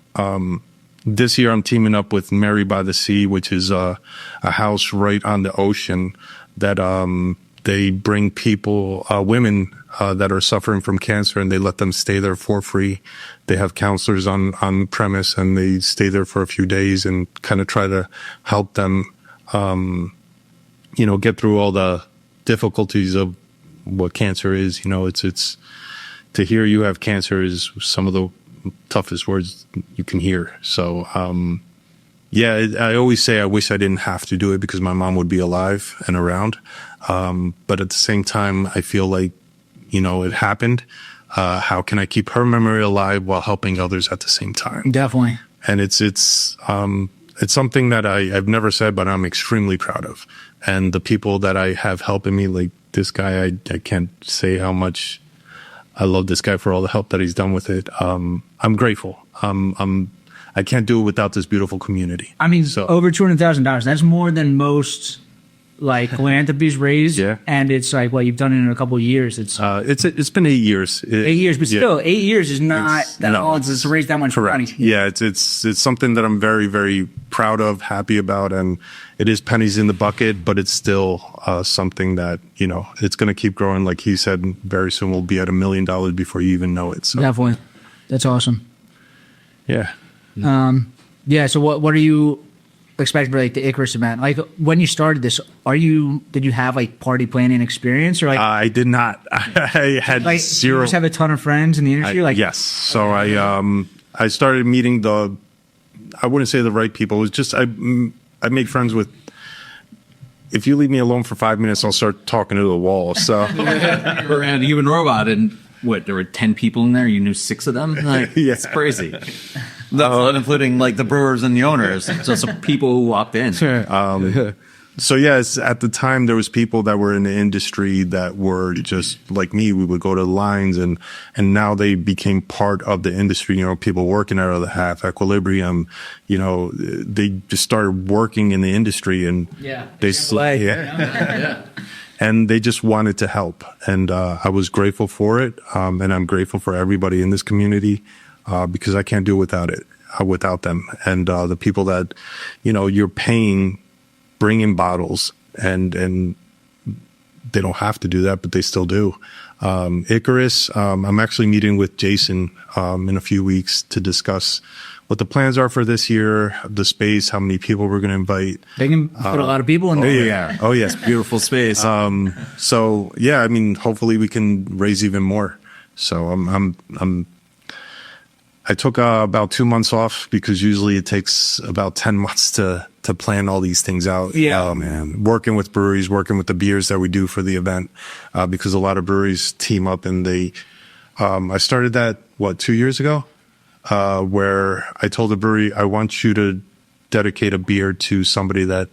[SPEAKER 3] This year, I'm teaming up with Mary by the Sea, which is a house right on the ocean that they bring people, women that are suffering from cancer, and they let them stay there for free. They have counselors on premise, and they stay there for a few days and kind of try to help them, get through all the difficulties of what cancer is. It's to hear you have cancer is some of the toughest words you can hear. So, I always say I wish I didn't have to do it because my mom would be alive and around. But at the same time, I feel like, it happened. How can I keep her memory alive while helping others at the same time?
[SPEAKER 2] Definitely.
[SPEAKER 3] And it's something that I've never said, but I'm extremely proud of. And the people that I have helping me, like this guy, I can't say how much I love this guy for all the help that he's done with it. I'm grateful. I can't do it without this beautiful community.
[SPEAKER 2] I mean, over $200,000. That's more than most philanthropies raised.
[SPEAKER 3] Yeah.
[SPEAKER 2] And it's like, well, you've done it in a couple of years. It's
[SPEAKER 3] been 8 years.
[SPEAKER 2] 8 years, but still, 8 years is not that long to raise that much
[SPEAKER 3] correct.
[SPEAKER 2] money.
[SPEAKER 3] Yeah, it's something that I'm very, very proud of, happy about, and it is pennies in the bucket, but it's still something that it's going to keep growing. Like he said, very soon we'll be at $1 million before you even know it. So
[SPEAKER 2] definitely, that's awesome.
[SPEAKER 3] Yeah.
[SPEAKER 2] So what are you expecting for the Icarus event? Like when you started this, did you have party planning experience, or
[SPEAKER 3] I did not. I had zero.
[SPEAKER 2] You just have a ton of friends in the industry.
[SPEAKER 3] Yes. So I started meeting I wouldn't say the right people. It was just I made friends with. If you leave me alone for 5 minutes, I'll start talking to the wall. So
[SPEAKER 1] around Human Robot, and there were 10 people in there. You knew 6 of them. It's crazy. That's not including the brewers and the owners. So some people who walked in.
[SPEAKER 3] So yes, at the time there was people that were in the industry that were just like me. We would go to lines, and now they became part of the industry. People working out of the half Equilibrium. They just started working in the industry, and and they just wanted to help, and I was grateful for it, and I'm grateful for everybody in this community. Because I can't do it without them. And the people that, you're paying, bring in bottles, and they don't have to do that, but they still do. Icarus, I'm actually meeting with Jason in a few weeks to discuss what the plans are for this year, the space, how many people we're going to invite.
[SPEAKER 2] They can put a lot of people in there.
[SPEAKER 3] Yeah. Oh, yeah.
[SPEAKER 1] Beautiful space.
[SPEAKER 3] Hopefully we can raise even more. So I took about 2 months off because usually it takes about 10 months to plan all these things out.
[SPEAKER 2] Yeah.
[SPEAKER 3] Working with breweries, working with the beers that we do for the event, because a lot of breweries team up, and I started that, 2 years ago, where I told the brewery, I want you to dedicate a beer to somebody that,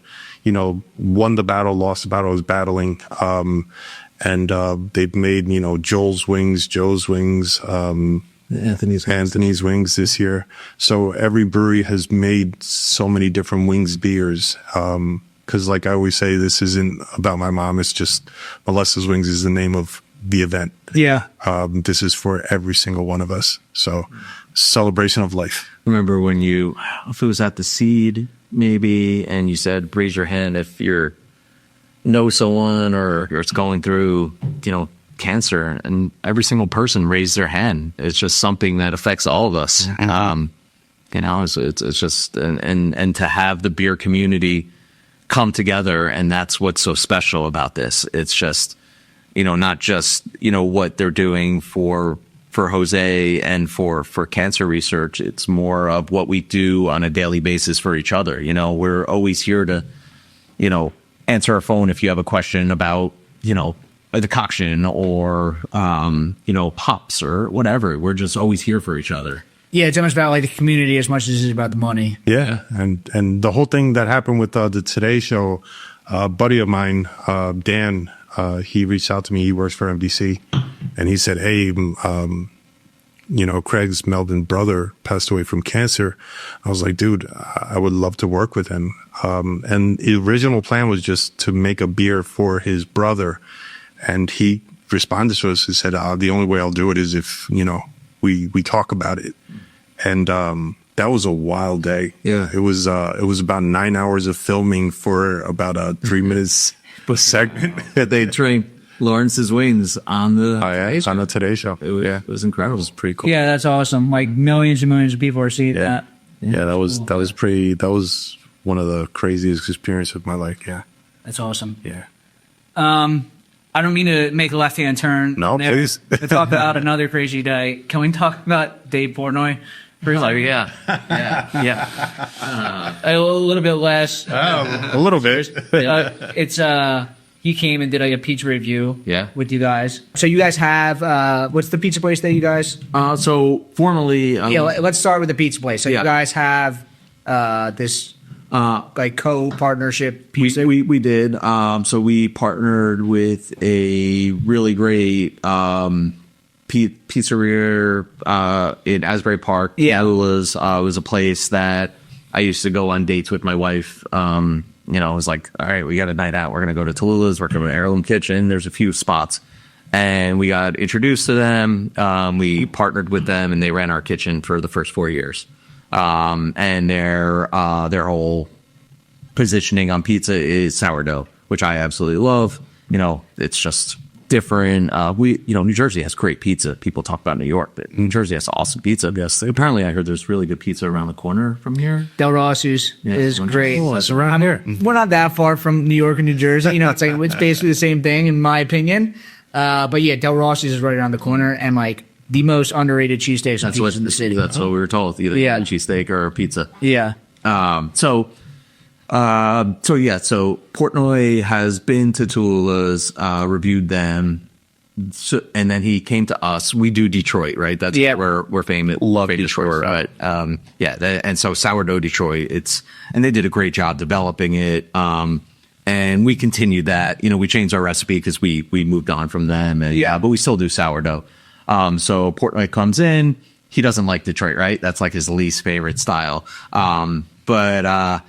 [SPEAKER 3] won the battle, lost the battle, is battling. And they've made, Joe's Wings, Anthony's Wings this year. So every brewery has made so many different wings beers. Cause like I always say, this isn't about my mom. It's just Melissa's Wings is the name of the event.
[SPEAKER 2] Yeah.
[SPEAKER 3] This is for every single one of us. So celebration of life.
[SPEAKER 1] Remember when if it was at the Seed maybe, and you said, raise your hand if you know someone or it's going through, cancer, and every single person raised their hand. It's just something that affects all of us. It's just, and to have the beer community come together, and that's what's so special about this. It's just, not just, what they're doing for Jose and for cancer research. It's more of what we do on a daily basis for each other. We're always here to, answer our phone if you have a question about, a decoction or, pops or whatever. We're just always here for each other.
[SPEAKER 2] Yeah, it's almost about like the community as much as it is about the money.
[SPEAKER 3] Yeah, and the whole thing that happened with the Today Show, a buddy of mine, Dan, he reached out to me. He works for MDC, and he said, "Hey, Craig's Melvin brother passed away from cancer." I was like, "Dude, I would love to work with him." And the original plan was just to make a beer for his brother, and he responded to us and said, "The only way I'll do it is if we talk about it." And that was a wild day.
[SPEAKER 1] Yeah,
[SPEAKER 3] it was about 9 hours of filming for about 3 minutes a segment.
[SPEAKER 1] They trained Lawrence's wings on the
[SPEAKER 3] on the Today Show.
[SPEAKER 1] It was incredible. It was pretty cool.
[SPEAKER 2] Yeah, that's awesome. Like millions and millions of people are seeing that.
[SPEAKER 3] Yeah, that was one of the craziest experiences of my life. Yeah,
[SPEAKER 2] that's awesome.
[SPEAKER 3] Yeah.
[SPEAKER 2] I don't mean to make a left-hand turn.
[SPEAKER 3] No, please.
[SPEAKER 2] To talk about another crazy day. Can we talk about Dave Portnoy?
[SPEAKER 1] Yeah.
[SPEAKER 2] A little bit less.
[SPEAKER 3] A little bit.
[SPEAKER 2] It's he came and did a pizza review.
[SPEAKER 1] Yeah.
[SPEAKER 2] With you guys. So you guys have what's the pizza place that you guys?
[SPEAKER 1] So formally,
[SPEAKER 2] let's start with the pizza place. So you guys have this like co-partnership pizza.
[SPEAKER 1] We did. So we partnered with a really great pizzeria in Asbury Park.
[SPEAKER 2] Yeah.
[SPEAKER 1] It was a place that I used to go on dates with my wife. It was like, all right, we got a night out. We're going to go to Tallulah's. We're going to Heirloom Kitchen. There's a few spots. And we got introduced to them. We partnered with them, and they ran our kitchen for the first 4 years. And their whole positioning on pizza is sourdough, which I absolutely love. It's just different. New Jersey has great pizza. People talk about New York, but New Jersey has awesome pizza. Yes. Apparently I heard there's really good pizza around the corner from here.
[SPEAKER 2] Del Rossi's is great.
[SPEAKER 3] Oh, it's around here.
[SPEAKER 2] We're not that far from New York and New Jersey. It's basically the same thing in my opinion. But yeah, Del Rossi's is right around the corner, and like the most underrated cheesesteaks in the city.
[SPEAKER 1] That's what we were told. Either cheesesteak or pizza.
[SPEAKER 2] Yeah.
[SPEAKER 1] So Portnoy has been to Tallulah's, reviewed them, and then he came to us. We do Detroit, right? That's where we're famous.
[SPEAKER 3] Love Detroit.
[SPEAKER 1] But and so sourdough Detroit. And they did a great job developing it. And we continued that. We changed our recipe because we moved on from them. And, but we still do sourdough. So Portnoy comes in. He doesn't like Detroit, right? That's like his least favorite style. But I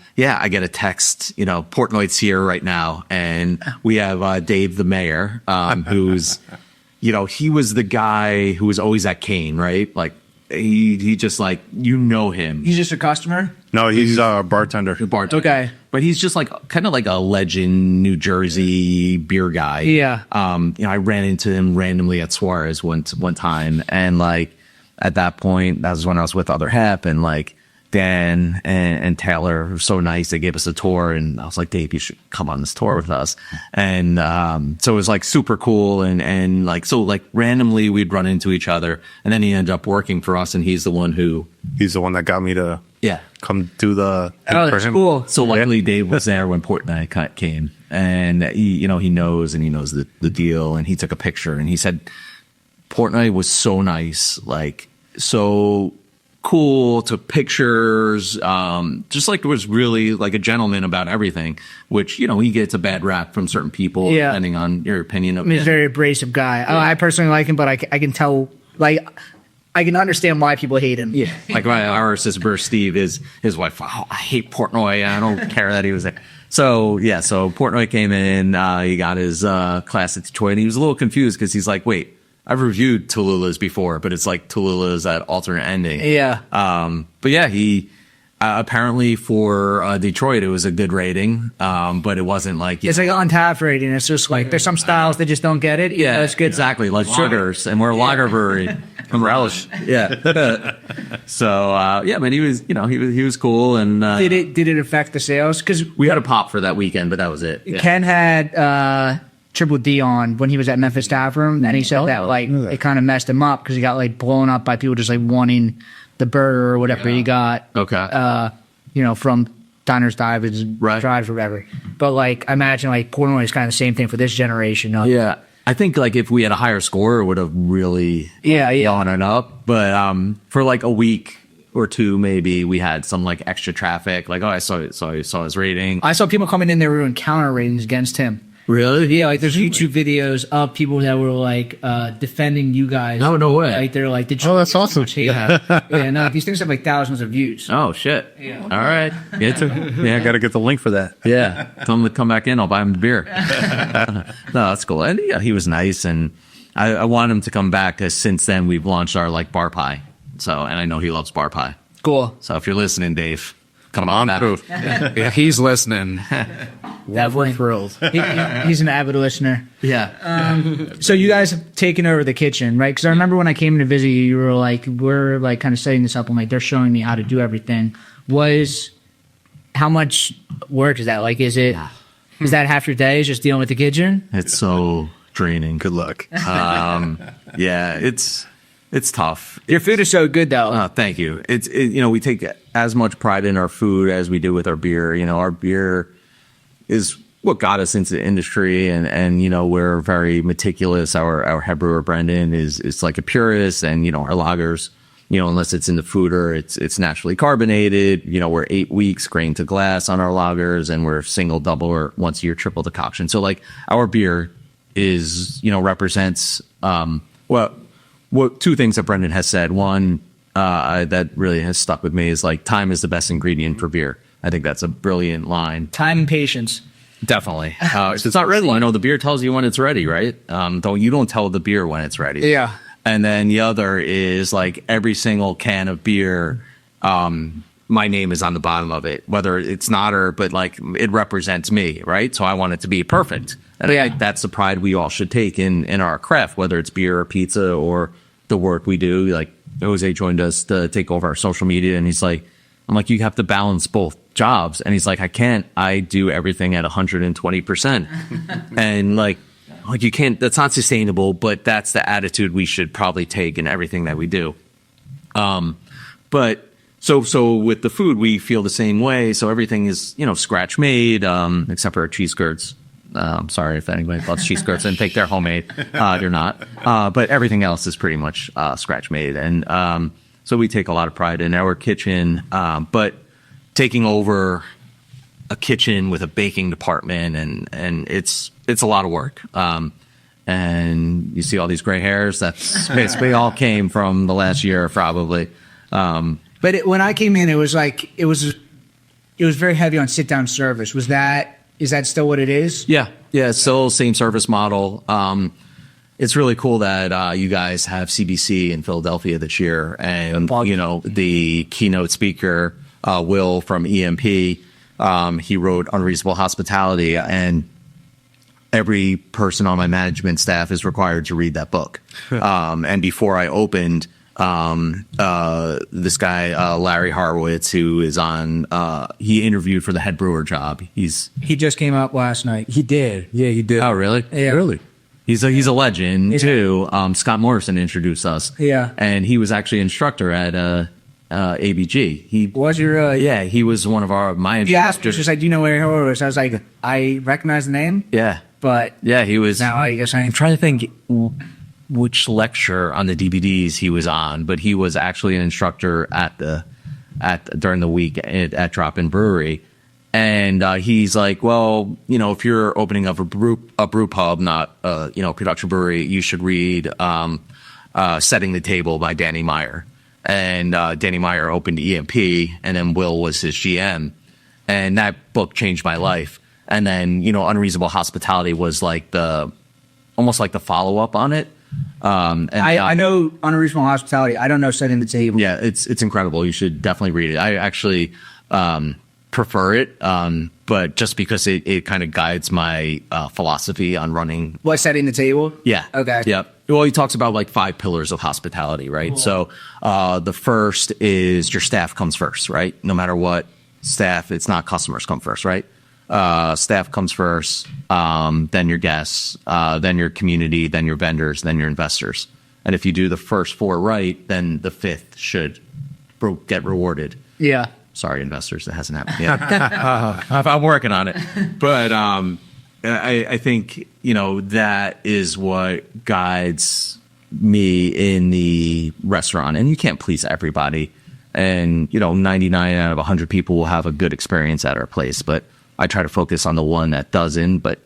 [SPEAKER 1] get a text, Portnoy's here right now. And we have Dave, the mayor, who's, he was the guy who was always at Kane, right? Like, he just like, him.
[SPEAKER 2] He's just a customer?
[SPEAKER 3] No, he's a bartender.
[SPEAKER 2] Okay.
[SPEAKER 1] But he's just like, kind of like a legend New Jersey beer guy.
[SPEAKER 2] Yeah.
[SPEAKER 1] I ran into him randomly at Saurez one time. And like, at that point, that was when I was with Other Half, and like, Dan and Taylor were so nice. They gave us a tour, and I was like, Dave, you should come on this tour with us. And so it was like super cool. And like, so like randomly we'd run into each other, and then he ended up working for us, and he's the one that got me to come do the thing
[SPEAKER 2] that's
[SPEAKER 3] for him.
[SPEAKER 2] Cool.
[SPEAKER 1] So luckily Dave was there when Portnoy came, and he knows the deal, and he took a picture, and he said Portnoy was so nice, like so cool, took pictures, just like was really like a gentleman about everything, which he gets a bad rap from certain people depending on your opinion of him.
[SPEAKER 2] He's a very abrasive guy. I personally like him, but I can tell, like, I can understand why people hate him.
[SPEAKER 1] Yeah, like our assistant brewer Steve, his wife, I hate Portnoy. I don't care that he was there. So Portnoy came in, he got his class at Detroit, and he was a little confused because he's like, wait, I've reviewed Tallulah's before, but it's like Tallulah's at alternate ending.
[SPEAKER 2] Yeah.
[SPEAKER 1] But yeah, he apparently for Detroit it was a good rating, but it wasn't like
[SPEAKER 2] it's like on tap rating. It's just like there's some styles that just don't get it.
[SPEAKER 1] Yeah,
[SPEAKER 2] that's good.
[SPEAKER 1] Exactly, like sugars, and we're a lager brewery. From relish. Yeah. So but he was he was cool, and
[SPEAKER 2] did it affect the sales? Because
[SPEAKER 1] we had a pop for that weekend, but that was it. Yeah.
[SPEAKER 2] Ken had Triple D on when he was at Memphis Tap Room, and he said that like it kind of messed him up because he got like blown up by people just like wanting the burger or whatever he got.
[SPEAKER 1] Okay.
[SPEAKER 2] From diners, dives, drives, whatever. But like, I imagine like Portnoy is kind of the same thing for this generation.
[SPEAKER 1] Yeah. I think like if we had a higher score, it would have really gone it up. But for like a week or two, maybe we had some like extra traffic. Like, I saw his rating.
[SPEAKER 2] I saw people coming in there doing counter ratings against him.
[SPEAKER 1] Really?
[SPEAKER 2] Yeah, like there's YouTube videos of people that were like defending you guys.
[SPEAKER 1] Oh, no way.
[SPEAKER 2] Like they're like,
[SPEAKER 3] Oh, that's awesome.
[SPEAKER 2] Yeah, no, these things have like thousands of views.
[SPEAKER 1] Oh shit!
[SPEAKER 2] Yeah.
[SPEAKER 1] All right.
[SPEAKER 3] I got to get the link for that.
[SPEAKER 1] Yeah. Tell him to come back in. I'll buy him the beer. No, that's cool. And yeah, he was nice, and I want him to come back because since then we've launched our like bar pie. So, and I know he loves bar pie.
[SPEAKER 2] Cool.
[SPEAKER 1] So if you're listening, Dave, come on back.
[SPEAKER 4] Yeah, he's listening.
[SPEAKER 2] Definitely
[SPEAKER 3] Thrilled.
[SPEAKER 2] He's an avid listener.
[SPEAKER 1] Yeah.
[SPEAKER 2] So you guys have taken over the kitchen, right? Because I remember when I came in to visit you, you were like, we're like kind of setting this up, and like they're showing me how to do everything. How much work is that? Like, is that half your day is just dealing with the kitchen?
[SPEAKER 1] It's so draining.
[SPEAKER 3] Good luck.
[SPEAKER 1] Yeah, it's tough.
[SPEAKER 2] Your food is so good, though.
[SPEAKER 1] Thank you. We take as much pride in our food as we do with our beer. Our beer is what got us into the industry, and we're very meticulous. Our head brewer Brendan is like a purist, and our lagers, unless it's in the foeder, it's naturally carbonated. We're 8 weeks grain to glass on our lagers, and we're single, double, or once a year triple decoction. So like our beer is represents what two things that Brendan has said. One that really has stuck with me is like time is the best ingredient for beer. I think that's a brilliant line.
[SPEAKER 2] Time and patience.
[SPEAKER 1] Definitely. It's not ready. The beer tells you when it's ready, right? You don't tell the beer when it's ready.
[SPEAKER 2] Yeah.
[SPEAKER 1] And then the other is like every single can of beer, my name is on the bottom of it, whether it's not but like it represents me, right? So I want it to be perfect. And I think that's the pride we all should take in our craft, whether it's beer or pizza or the work we do. Like Jose joined us to take over our social media, and I'm like, you have to balance both jobs. And he's like, I can't. I do everything at 120%. And like you can't, that's not sustainable, but that's the attitude we should probably take in everything that we do. But so with the food, we feel the same way. So everything is, scratch made, except for our cheese curds. I'm sorry if anybody loves cheese curds and think they're homemade. They're not. But everything else is pretty much scratch made. And so we take a lot of pride in our kitchen. But taking over a kitchen with a baking department, and it's a lot of work. And you see all these gray hairs. That's basically all came from the last year, probably.
[SPEAKER 2] But when I came in, it was very heavy on sit down service. Is that still what it is?
[SPEAKER 1] Yeah. It's still same service model. It's really cool that you guys have CBC in Philadelphia this year, and the keynote speaker Will from EMP. He wrote Unreasonable Hospitality, and every person on my management staff is required to read that book. And before I opened, this guy Larry Horowitz, who is on, he interviewed for the head brewer job.
[SPEAKER 2] He just came up last night.
[SPEAKER 3] He did. Yeah, he did.
[SPEAKER 1] Oh, really?
[SPEAKER 2] Yeah.
[SPEAKER 3] Really?
[SPEAKER 1] He's a legend too. Scott Morrison introduced us.
[SPEAKER 2] Yeah.
[SPEAKER 1] And he was actually instructor at ABG. He
[SPEAKER 2] was your
[SPEAKER 1] he was one of my instructors.
[SPEAKER 2] Yeah, he was just like, do you know where Horus? I was like, I recognize the name.
[SPEAKER 1] Yeah.
[SPEAKER 2] But
[SPEAKER 1] yeah, he was.
[SPEAKER 2] Now I guess I'm
[SPEAKER 1] trying to think which lecture on the DVDs he was on, but he was actually an instructor during the week at Drop-In Brewery. And he's like, well, if you're opening up a brew pub, not production brewery, you should read Setting the Table by Danny Meyer. And Danny Meyer opened EMP, and then Will was his GM, and that book changed my life. And then Unreasonable Hospitality was like almost like the follow up on it. And
[SPEAKER 2] I know Unreasonable Hospitality. I don't know Setting the Table.
[SPEAKER 1] Yeah, it's incredible. You should definitely read it. I actually prefer it, but just because it kind of guides my philosophy on running.
[SPEAKER 2] What, Setting the Table?
[SPEAKER 1] Yeah.
[SPEAKER 2] Okay.
[SPEAKER 1] Yeah. Well, he talks about like 5 pillars of hospitality, right? Cool. So the first is your staff comes first, right? No matter what, staff, it's not customers come first, right? Staff comes first, then your guests, then your community, then your vendors, then your investors. And if you do the first 4 right, then the 5th should get rewarded.
[SPEAKER 2] Yeah.
[SPEAKER 1] Sorry, investors, that hasn't happened yet. I'm working on it. But I think, that is what guides me in the restaurant. And you can't please everybody. And, 99 out of 100 people will have a good experience at our place. But I try to focus on the one that doesn't. But,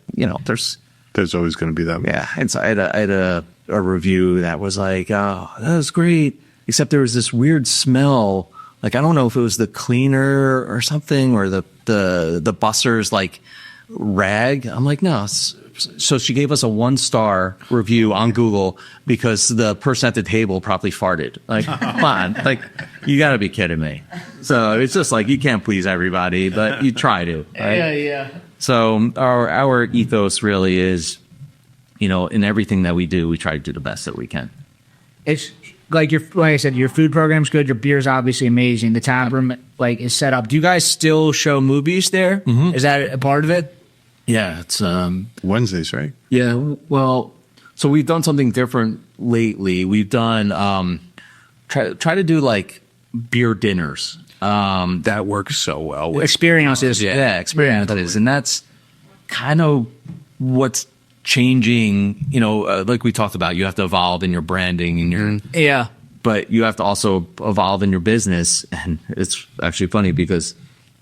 [SPEAKER 3] there's always going to be that.
[SPEAKER 1] Yeah. And so I had a review that was like, oh, that was great. Except there was this weird smell. Like, I don't know if it was the cleaner or something, or the busser's like rag. I'm like, no. So she gave us a 1-star review on Google because the person at the table probably farted. Like, come on, like, you got to be kidding me. So it's just like, you can't please everybody, but you try to. Right?
[SPEAKER 2] Yeah.
[SPEAKER 1] So our ethos really is, in everything that we do, we try to do the best that we can.
[SPEAKER 2] It's like like I said, your food program's good. Your beer's obviously amazing. The tap room is set up. Do you guys still show movies there? Mm-hmm. Is that a part of it?
[SPEAKER 1] Yeah, it's
[SPEAKER 3] Wednesdays, right?
[SPEAKER 1] Yeah, well, so we've done something different lately. We've done try to do like beer dinners.
[SPEAKER 4] That works so well.
[SPEAKER 2] Experiences.
[SPEAKER 1] Yeah, experiences, and that's kind of what's changing. Like we talked about, you have to evolve in your branding and your but you have to also evolve in your business. And it's actually funny because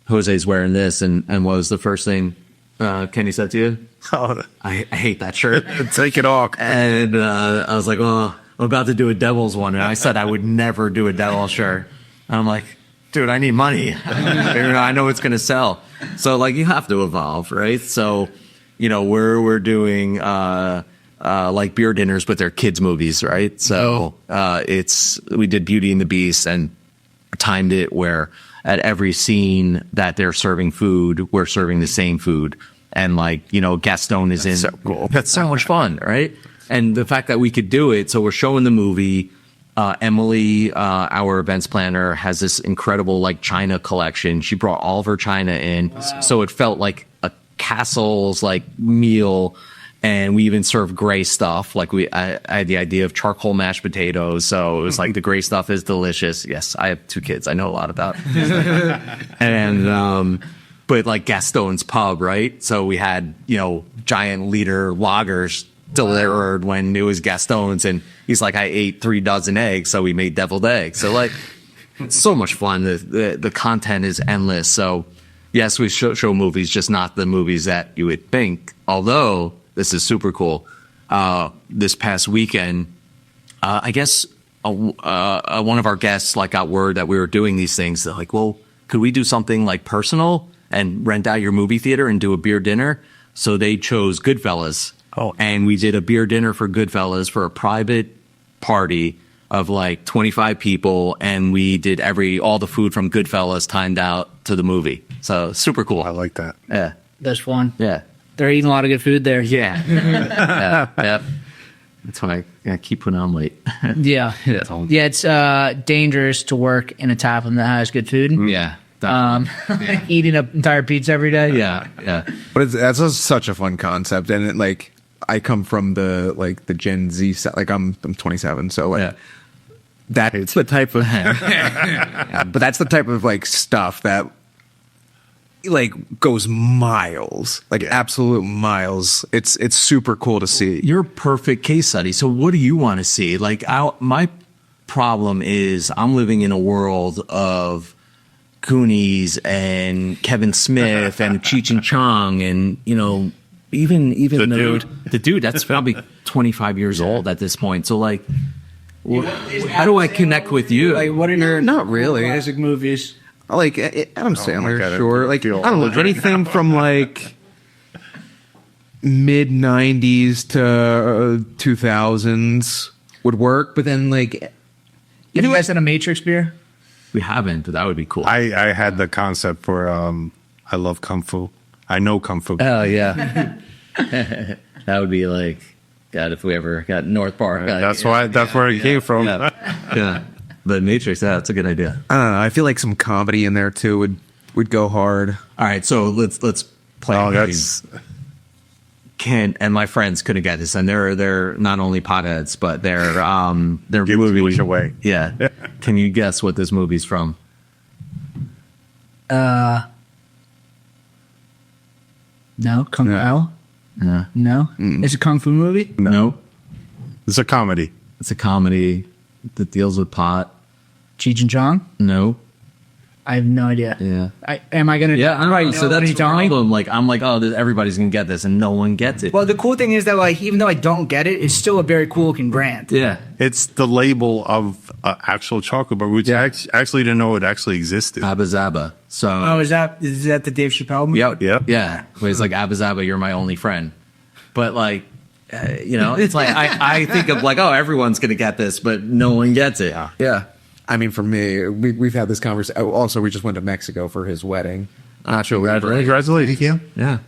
[SPEAKER 1] Jose's wearing this, and what was the first thing Kenny said to you?
[SPEAKER 3] Oh,
[SPEAKER 1] I hate that shirt.
[SPEAKER 3] take it off.
[SPEAKER 1] And I was like, oh, I'm about to do a Devils one. And I said I would never do a Devil shirt. And I'm like, dude, I need money. I know it's going to sell. So, like, you have to evolve, right? So, we're doing like beer dinners, but they're kids' movies, right? So we did Beauty and the Beast and timed it where at every scene that they're serving food, we're serving the same food. And Gaston is in. So cool. That's so much fun, right? And the fact that we could do it, so we're showing the movie. Emily, our events planner, has this incredible China collection. She brought all of her China in, so it felt like a castle's meal. And we even served gray stuff. I had the idea of charcoal mashed potatoes. So it was the gray stuff is delicious. Yes, I have 2 kids. I know a lot about it. And, but Gaston's pub, right? So we had, giant liter lagers delivered when it was Gaston's. And he's like, I ate 3 dozen eggs. So we made deviled eggs. So it's so much fun. The content is endless. So yes, we show movies, just not the movies that you would think. Although, this is super cool. This past weekend, I guess one of our guests got word that we were doing these things. They're like, well, could we do something personal and rent out your movie theater and do a beer dinner? So they chose Goodfellas. Oh. And we did a beer dinner for Goodfellas for a private party of 25 people. And we did all the food from Goodfellas timed out to the movie. So super cool.
[SPEAKER 3] I like that.
[SPEAKER 1] Yeah.
[SPEAKER 2] That's fun.
[SPEAKER 1] Yeah.
[SPEAKER 2] They're eating a lot of good food there.
[SPEAKER 1] Yeah. Yeah. That's why I keep putting on weight.
[SPEAKER 2] Yeah. It's dangerous to work in a tap room that has good food.
[SPEAKER 1] Yeah.
[SPEAKER 2] Eating an entire pizza every day.
[SPEAKER 1] Yeah.
[SPEAKER 4] But that's such a fun concept. And I come from the Gen Z set. I'm 27. So that's the type of, but that's the type of stuff that goes miles, absolute miles. It's super cool to see.
[SPEAKER 1] You're a perfect case study. So what do you want to see? My problem is I'm living in a world of Goonies and Kevin Smith and Cheech and Chong and even the dude that's probably 25 years old at this point. So how do I connect with you?
[SPEAKER 2] What are your
[SPEAKER 4] not really
[SPEAKER 2] classic movies?
[SPEAKER 4] Adam Sandler, sure. I don't know, anything from mid 90s to 2000s would work. But then
[SPEAKER 2] you guys had a Matrix beer?
[SPEAKER 1] We haven't, but that would be cool.
[SPEAKER 3] I had the concept for I love Kung Fu. I know Kung Fu.
[SPEAKER 1] Oh yeah. That would be God, if we ever got North Park.
[SPEAKER 3] That's where it came from.
[SPEAKER 1] Yeah. But Matrix, that's a good idea.
[SPEAKER 4] I don't know. I feel some comedy in there too would go hard.
[SPEAKER 1] All right, so let's play.
[SPEAKER 3] Oh, that's
[SPEAKER 1] Kent and my friends couldn't get this, and they're not only potheads, but they're
[SPEAKER 3] Give
[SPEAKER 1] movie
[SPEAKER 3] away.
[SPEAKER 1] Yeah. Can you guess what this movie's from?
[SPEAKER 2] No, Kung Fu. No, it's a kung fu movie.
[SPEAKER 1] No.
[SPEAKER 3] It's a comedy.
[SPEAKER 1] It's a comedy that deals with pot.
[SPEAKER 2] Cheech and Chong.
[SPEAKER 1] No.
[SPEAKER 2] I have no idea.
[SPEAKER 1] Yeah.
[SPEAKER 2] Am I gonna?
[SPEAKER 1] Yeah, all right. So
[SPEAKER 2] what
[SPEAKER 1] that's
[SPEAKER 2] are
[SPEAKER 1] the
[SPEAKER 2] you telling me?
[SPEAKER 1] problem. Like, I'm like, oh, everybody's gonna get this, and no one gets it.
[SPEAKER 2] Well, the cool thing is that like even though I don't get it, it's still a very cool looking brand.
[SPEAKER 1] Yeah.
[SPEAKER 3] It's the label of actual chocolate bar, which I actually didn't know it actually existed.
[SPEAKER 1] Abba Zaba. So.
[SPEAKER 2] Oh, is that the Dave Chappelle movie?
[SPEAKER 1] Yep.
[SPEAKER 3] Yeah.
[SPEAKER 1] Yeah. Where it's like, Abba Zaba, you're my only friend. But like, it's like, I think of like, oh, everyone's going to get this, but no one gets it. Yeah.
[SPEAKER 4] I mean, for me, we've had this conversation. Also, we just went to Mexico for his wedding. Nacho Libre.
[SPEAKER 3] Congratulations, yeah.
[SPEAKER 1] Yeah.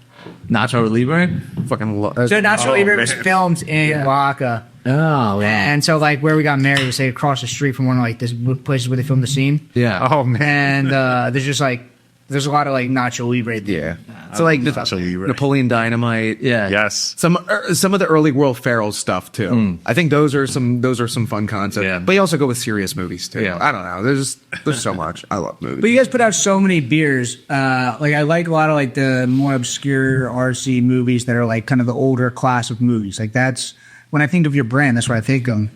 [SPEAKER 1] Nacho Libre?
[SPEAKER 4] Fucking
[SPEAKER 2] So Nacho Libre was filmed in Oaxaca.
[SPEAKER 1] Oh, man.
[SPEAKER 2] And so like where we got married was like across the street from one of like this places where they filmed the scene.
[SPEAKER 1] Yeah.
[SPEAKER 3] Oh, man.
[SPEAKER 2] And there's just like there's a lot of like Nacho Libre.
[SPEAKER 4] Yeah. So like Napoleon Dynamite.
[SPEAKER 1] Yeah.
[SPEAKER 3] Yes.
[SPEAKER 4] Some of the early Will Ferrell stuff too. I think those are some fun concepts.
[SPEAKER 1] Yeah.
[SPEAKER 4] But you also go with serious movies too.
[SPEAKER 1] Yeah.
[SPEAKER 4] I don't know. There's so much. I love movies.
[SPEAKER 2] But you guys put out so many beers. Like I like a lot of like the more obscure RC movies that are like kind of the older class of movies. Like that's when I think of your brand, that's what I think of.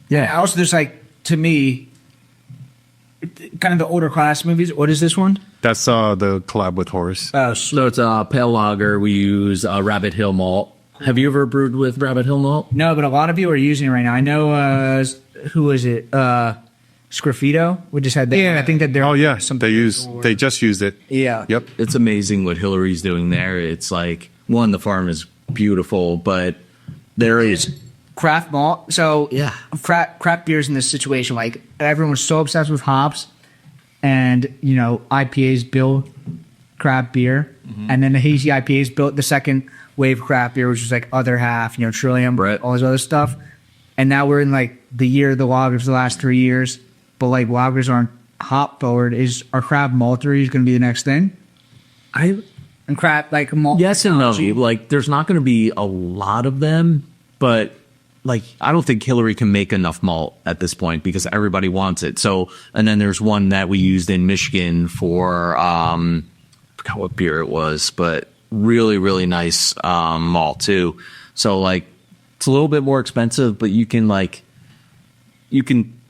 [SPEAKER 2] Yeah. Also, there's like to me, kind of the older class movies. What is this one?
[SPEAKER 3] That's the collab with Horus.
[SPEAKER 2] Oh,
[SPEAKER 1] So it's a pale lager. We use Rabbit Hill malt. Have you ever brewed with Rabbit Hill malt?
[SPEAKER 2] no, but a lot of people are using it right now. I know. Who is it? Sgraffito. We just had that. Yeah. I think that they're.
[SPEAKER 3] Oh yeah, they just used it.
[SPEAKER 2] Yeah.
[SPEAKER 3] Yep.
[SPEAKER 1] It's amazing what Hillary's doing there. It's like, one, the farm is beautiful, but there is
[SPEAKER 2] Craft malt. So
[SPEAKER 1] Yeah.
[SPEAKER 2] craft beers in this situation, like everyone was so obsessed with hops, and IPAs built craft beer, and then the hazy IPAs built the second wave of craft beer, which was like other half, Trillium,
[SPEAKER 1] Right.
[SPEAKER 2] all this other stuff. And now we're in like the year of the lagers, the last 3 years, but like lagers aren't hop forward. Are craft malteries going to be the next thing? And craft like malt.
[SPEAKER 1] yes and no. Like, there's not going to be a lot of them, but like, I don't think Hillary can make enough malt at this point because everybody wants it. So, and then there's one that we used in Michigan for, I forgot what beer it was, but really, really nice malt too. So like, it's a little bit more expensive, but you can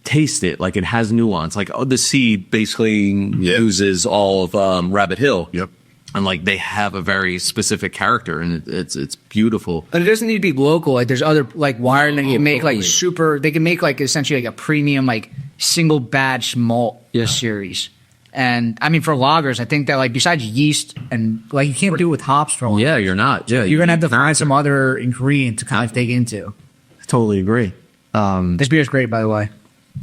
[SPEAKER 1] taste it. Like, it has nuance. Like, the seed basically uses all of Rabbit Hill.
[SPEAKER 3] Yep.
[SPEAKER 1] And like, they have a very specific character, and it's beautiful.
[SPEAKER 2] But it doesn't need to be local. Like there's other like Wired that can make like super. They can make like essentially like a premium like single batch malt series. And I mean for lagers, I think that like besides yeast and like you can't do it with hops for a while.
[SPEAKER 1] Yeah, you're not. Yeah,
[SPEAKER 2] You're gonna have to find some other ingredient to kind of dig into.
[SPEAKER 1] Totally agree.
[SPEAKER 2] This beer is great, by the way.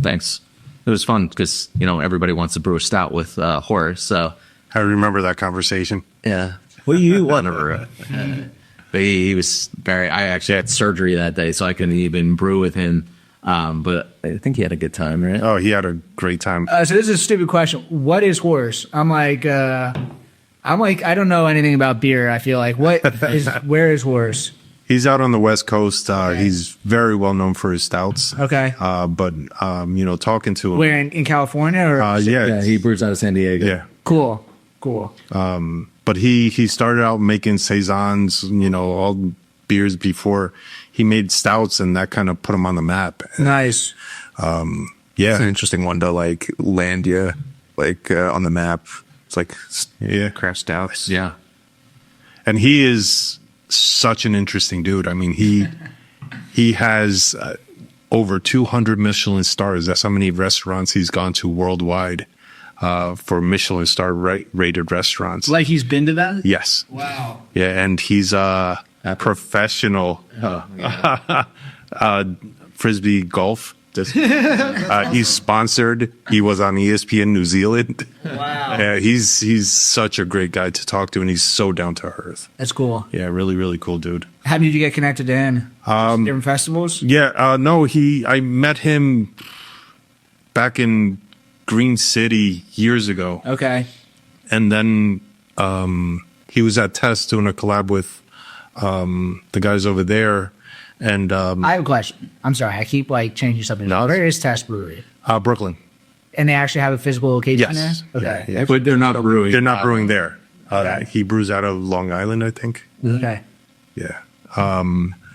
[SPEAKER 1] Thanks. It was fun because everybody wants to brew a stout with Horus. So
[SPEAKER 3] I remember that conversation.
[SPEAKER 1] yeah, well, you whatever. But he was very. I actually had surgery that day, so I couldn't even brew with him. But I think he had a good time, right?
[SPEAKER 3] Oh, he had a great time.
[SPEAKER 2] So this is a stupid question. What is Horus? I'm like I don't know anything about beer. I feel like where is Horus?
[SPEAKER 3] He's out on the West Coast. He's very well known for his stouts.
[SPEAKER 2] Okay.
[SPEAKER 3] But talking to him.
[SPEAKER 2] Where in California or
[SPEAKER 1] Yeah, he brews out of San Diego.
[SPEAKER 3] Yeah.
[SPEAKER 2] Cool.
[SPEAKER 3] But he started out making saisons, all beers before he made stouts, and that kind of put him on the map.
[SPEAKER 2] Nice.
[SPEAKER 4] It's an
[SPEAKER 3] Yeah.
[SPEAKER 4] interesting one to like land you on the map. It's like craft stouts.
[SPEAKER 1] Yeah.
[SPEAKER 3] And he is such an interesting dude. I mean, he has over 200 Michelin stars. That's how many restaurants he's gone to worldwide for Michelin star rated restaurants.
[SPEAKER 2] Like he's been to that?
[SPEAKER 3] Yes.
[SPEAKER 2] Wow.
[SPEAKER 3] Yeah, and he's a professional frisbee golf. He's sponsored. He was on ESPN New Zealand.
[SPEAKER 2] Wow.
[SPEAKER 3] Yeah, he's such a great guy to talk to, and he's so down to earth.
[SPEAKER 2] That's cool.
[SPEAKER 3] Yeah, really, really cool dude.
[SPEAKER 2] How did you get connected to him? Different festivals?
[SPEAKER 3] Yeah, no, I met him back in Green City years ago.
[SPEAKER 2] Okay.
[SPEAKER 3] And then he was at Test doing a collab with the guys over there. And
[SPEAKER 2] I have a question. I'm sorry. I keep like changing something.
[SPEAKER 3] No,
[SPEAKER 2] Where is Test Brewery?
[SPEAKER 3] Brooklyn.
[SPEAKER 2] And they actually have a physical location
[SPEAKER 3] Yes.
[SPEAKER 2] there? Okay.
[SPEAKER 3] Yeah.
[SPEAKER 1] But they're not brewing.
[SPEAKER 3] They're not brewing there. He brews out of Long Island, I think.
[SPEAKER 2] Okay.
[SPEAKER 3] Yeah.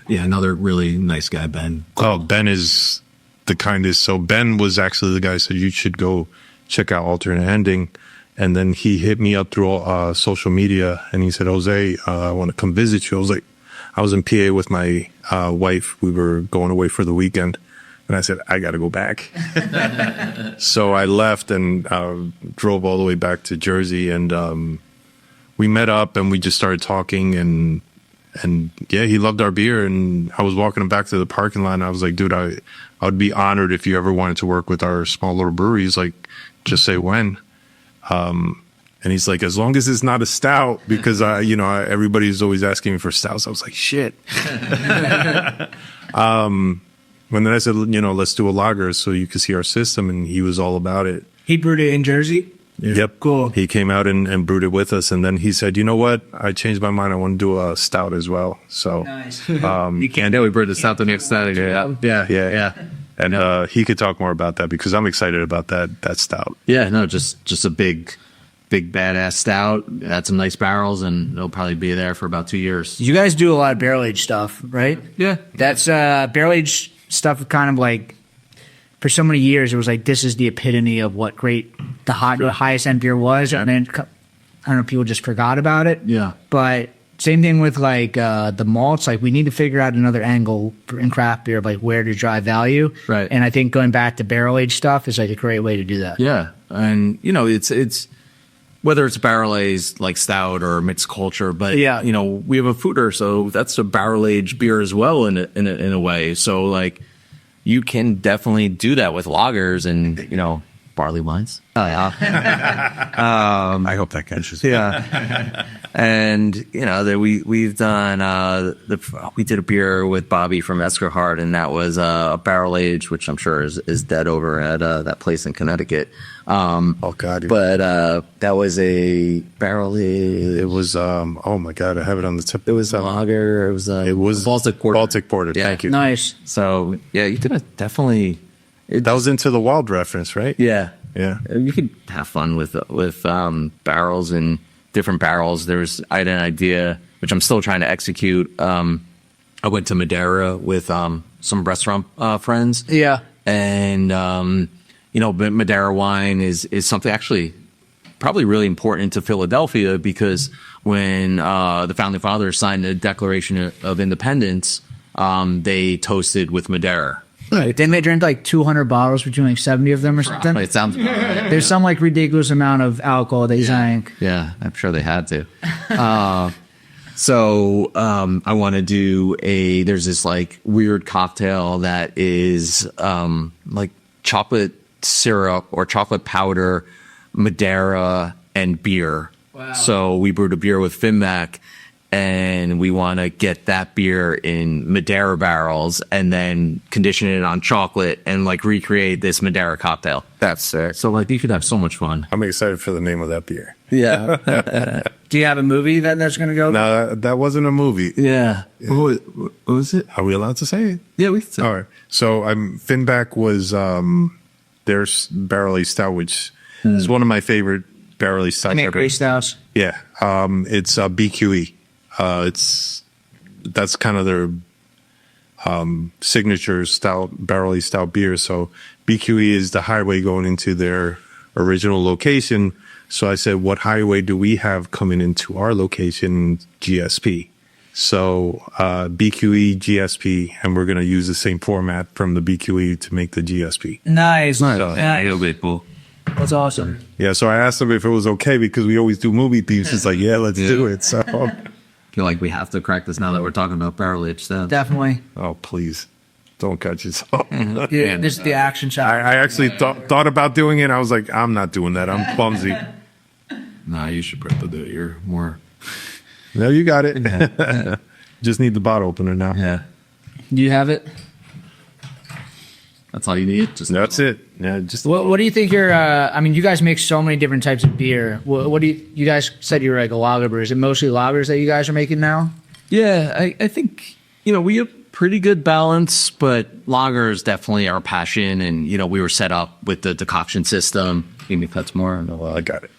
[SPEAKER 1] Yeah, another really nice guy, Ben.
[SPEAKER 3] Oh, Ben is the kindest. So Ben was actually the guy who said you should go check out Alternate Ending. And then he hit me up through social media and he said, Jose, I want to come visit you. I was like, I was in PA with my wife. We were going away for the weekend. And I said, I got to go back. So I left and drove all the way back to Jersey. And we met up and we just started talking. And yeah, he loved our beer. And I was walking him back to the parking lot. And I was like, dude, I would be honored if you ever wanted to work with our small little breweries. Like, just say when. And he's like, as long as it's not a stout, because everybody's always asking me for stouts. I was like, shit. And then I said, let's do a lager so you can see our system. And he was all about it.
[SPEAKER 2] He brewed it in Jersey?
[SPEAKER 3] Yep.
[SPEAKER 2] Cool.
[SPEAKER 3] He came out and brewed it with us. And then he said, you know what? I changed my mind. I want to do a stout as well. So,
[SPEAKER 2] Nice.
[SPEAKER 1] You can't do. We brewed the South the next Saturday. Yeah.
[SPEAKER 3] And he could talk more about that because I'm excited about that stout.
[SPEAKER 1] Yeah, no, just a big badass stout. Had some nice barrels, and it'll probably be there for about 2 years.
[SPEAKER 2] You guys do a lot of barrel age stuff, right?
[SPEAKER 1] Yeah.
[SPEAKER 2] That's barrel age stuff. Kind of like for so many years, it was like this is the epitome of what the highest end beer was, and then I don't know, people just forgot about it.
[SPEAKER 1] Yeah.
[SPEAKER 2] But same thing with like the malts. Like we need to figure out another angle in craft beer, like where to drive value.
[SPEAKER 1] Right.
[SPEAKER 2] And I think going back to barrel age stuff is like a great way to do that.
[SPEAKER 1] Yeah, and it's whether it's barrel aged like stout or mixed culture, but
[SPEAKER 2] Yeah.
[SPEAKER 1] we have a fooder, so that's a barrel aged beer as well in a way. So like you can definitely do that with lagers and barley wines. Oh yeah.
[SPEAKER 3] I hope that catches.
[SPEAKER 1] Yeah. And we've done we did a beer with Bobby from Schoharie, and that was a barrel age, which I'm sure is dead over at that place in Connecticut.
[SPEAKER 3] Oh God!
[SPEAKER 1] But that was a barrel age.
[SPEAKER 3] It was oh my God! I have it on the tip.
[SPEAKER 1] It was a lager. It was Baltic Porter.
[SPEAKER 3] Baltic Porter.
[SPEAKER 1] Yeah.
[SPEAKER 3] Thank you.
[SPEAKER 2] Nice.
[SPEAKER 1] So yeah, you did definitely.
[SPEAKER 3] That was Into the Wild reference, right?
[SPEAKER 1] Yeah.
[SPEAKER 3] Yeah.
[SPEAKER 1] You could have fun with barrels and different barrels. I had an idea, which I'm still trying to execute. I went to Madeira with some restaurant friends.
[SPEAKER 2] Yeah.
[SPEAKER 1] And, Madeira wine is something actually probably really important to Philadelphia because when the Founding Fathers signed the Declaration of Independence, they toasted with Madeira.
[SPEAKER 2] Right. Didn't they drink like 200 bottles between like 70 of them or something?
[SPEAKER 1] It sounds about right.
[SPEAKER 2] There's some like ridiculous amount of alcohol they drank.
[SPEAKER 1] Yeah, I'm sure they had to. So I want to do there's this like weird cocktail that is like chocolate syrup or chocolate powder, Madeira, and beer. Wow. So we brewed a beer with Finback, and we want to get that beer in Madeira barrels and then condition it on chocolate and like recreate this Madeira cocktail.
[SPEAKER 4] That's sick.
[SPEAKER 1] So like you could have so much fun.
[SPEAKER 3] I'm excited for the name of that beer.
[SPEAKER 1] Yeah.
[SPEAKER 2] Do you have a movie that's going to go?
[SPEAKER 3] No, that wasn't a movie.
[SPEAKER 1] Yeah. What was it?
[SPEAKER 3] Are we allowed to say it?
[SPEAKER 1] Yeah, we can say.
[SPEAKER 3] All right. So Finback was their barrel aged stout, which is one of my favorite barrel aged stouts.
[SPEAKER 2] Great stouts.
[SPEAKER 3] Yeah. It's BQE. That's kind of their signature stout, barrel aged stout beer. So BQE is the highway going into their original location. So I said, what highway do we have coming into our location? GSP. So BQE, GSP, and we're going to use the same format from the BQE to make the GSP.
[SPEAKER 2] Nice.
[SPEAKER 1] So,
[SPEAKER 2] Yeah,
[SPEAKER 1] it'll be cool.
[SPEAKER 2] that's awesome.
[SPEAKER 3] Yeah, so I asked him if it was okay because we always do movie themes. He's like, yeah, let's do it. So,
[SPEAKER 1] Feel like we have to crack this now that we're talking about barrel aged stuff.
[SPEAKER 2] Definitely.
[SPEAKER 3] oh, please, don't cut yourself.
[SPEAKER 2] Yeah, this is the action shot.
[SPEAKER 3] I actually thought about doing it. I was like, I'm not doing that. I'm clumsy.
[SPEAKER 1] Nah, you should probably do it. You're more.
[SPEAKER 3] No, you got it. Just need the bottle opener now.
[SPEAKER 1] Yeah.
[SPEAKER 2] Do you have it?
[SPEAKER 1] That's all you need. Just
[SPEAKER 3] That's it. Yeah, just
[SPEAKER 2] What do you think I mean, you guys make so many different types of beer. What do you guys said you were like a lager brewer. Is it mostly lagers that you guys are making now?
[SPEAKER 1] Yeah, I think we have pretty good balance, but lager is definitely our passion. And, we were set up with the decoction system. Give me cuts more. No,
[SPEAKER 3] I got it.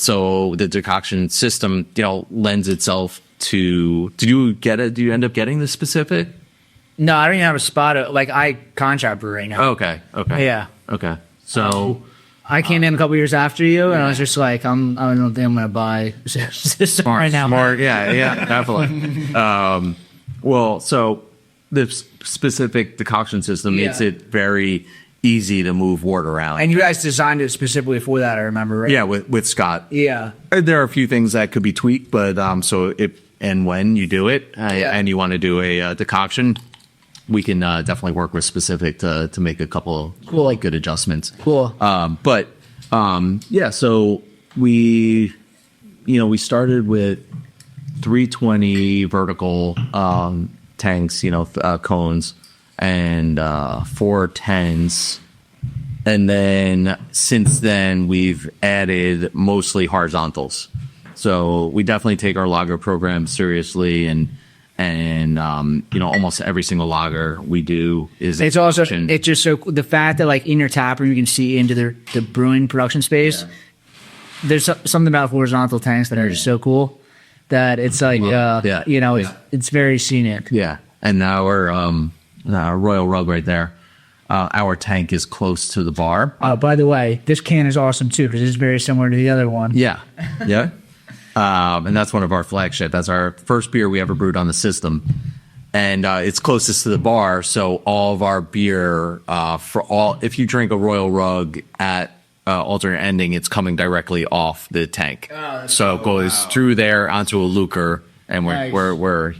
[SPEAKER 1] So the decoction system, lends itself to, did you get it? Do you end up getting the specific?
[SPEAKER 2] No, I don't even have a spot. I contract brew right now.
[SPEAKER 1] Okay.
[SPEAKER 2] Yeah.
[SPEAKER 1] Okay. So
[SPEAKER 2] I came in a couple years after you, and I was just like, I don't think I'm going to buy system right now.
[SPEAKER 1] Smart. Yeah, definitely. Well, so the specific decoction system makes it very easy to move wort around.
[SPEAKER 2] And you guys designed it specifically for that, I remember, right?
[SPEAKER 1] Yeah, with Scott.
[SPEAKER 2] Yeah.
[SPEAKER 1] There are a few things that could be tweaked, but so if and when you do it and you want to do a decoction, we can definitely work with specific to make a couple good adjustments.
[SPEAKER 2] Cool.
[SPEAKER 1] So we started with 320 vertical tanks, cones, and 410s. And then since then, we've added mostly horizontals. So we definitely take our lager program seriously, and almost every single lager we do is.
[SPEAKER 2] It's also it's just so the fact that in your tap room you can see into the brewing production space. Yeah. There's something about horizontal tanks that are just so cool that it's it's very scenic.
[SPEAKER 1] Yeah, and our Royal Rug right there. Our tank is close to the bar.
[SPEAKER 2] By the way, this can is awesome too because it's very similar to the other one.
[SPEAKER 1] Yeah. And that's one of our flagship. That's our first beer we ever brewed on the system. And it's closest to the bar, so all of our beer, if you drink a Royal Rug at alternate ending, it's coming directly off the tank. So it goes through there onto a Luker, and we're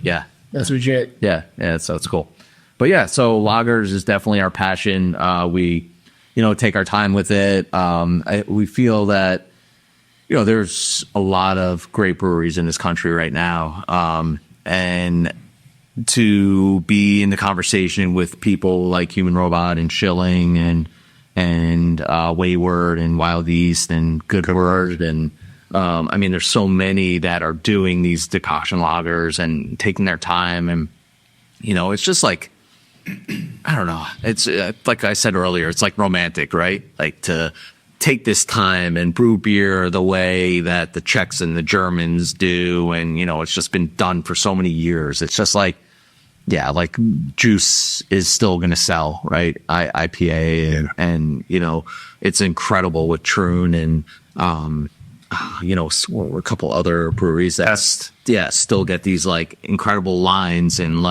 [SPEAKER 2] That's legit.
[SPEAKER 1] Yeah, so it's cool. But yeah, so lagers is definitely our passion. We, take our time with it. We feel that, there's a lot of great breweries in this country right now. And to be in the conversation with people like Human Robot and Schilling and Wayward and Wild East and Good Word. And, there's so many that are doing these decoction lagers and taking their time. And, it's just like, I don't know. It's like I said earlier, it's like romantic, right? Like to take this time and brew beer the way that the Czechs and the Germans do. And, it's just been done for so many years. It's just like, juice is still going to sell, right? IPA and, it's incredible with Troon and, a couple other breweries that still get these incredible lines and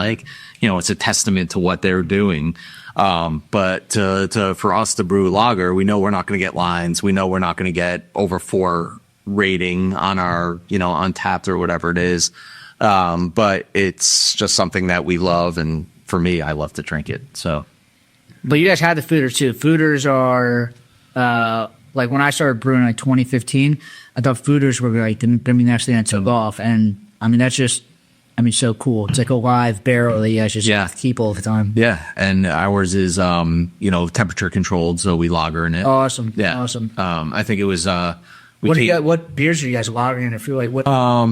[SPEAKER 1] it's a testament to what they're doing. But for us to brew lager, we know we're not going to get lines. We know we're not going to get over 4 rating on our, Untapped or whatever it is. But it's just something that we love. And for me, I love to drink it. So,
[SPEAKER 2] but you guys had the fooders too. Fooders are, when I started brewing in 2015, I thought fooders were going to be the next thing I took off. And that's just, so cool. It's like a live barrel that you guys just keep all the time.
[SPEAKER 1] Yeah. And ours is, temperature controlled. So we lager in it.
[SPEAKER 2] Awesome.
[SPEAKER 1] Yeah.
[SPEAKER 2] Awesome.
[SPEAKER 1] I think it was,
[SPEAKER 2] what beers are you guys lagering in? I feel like what?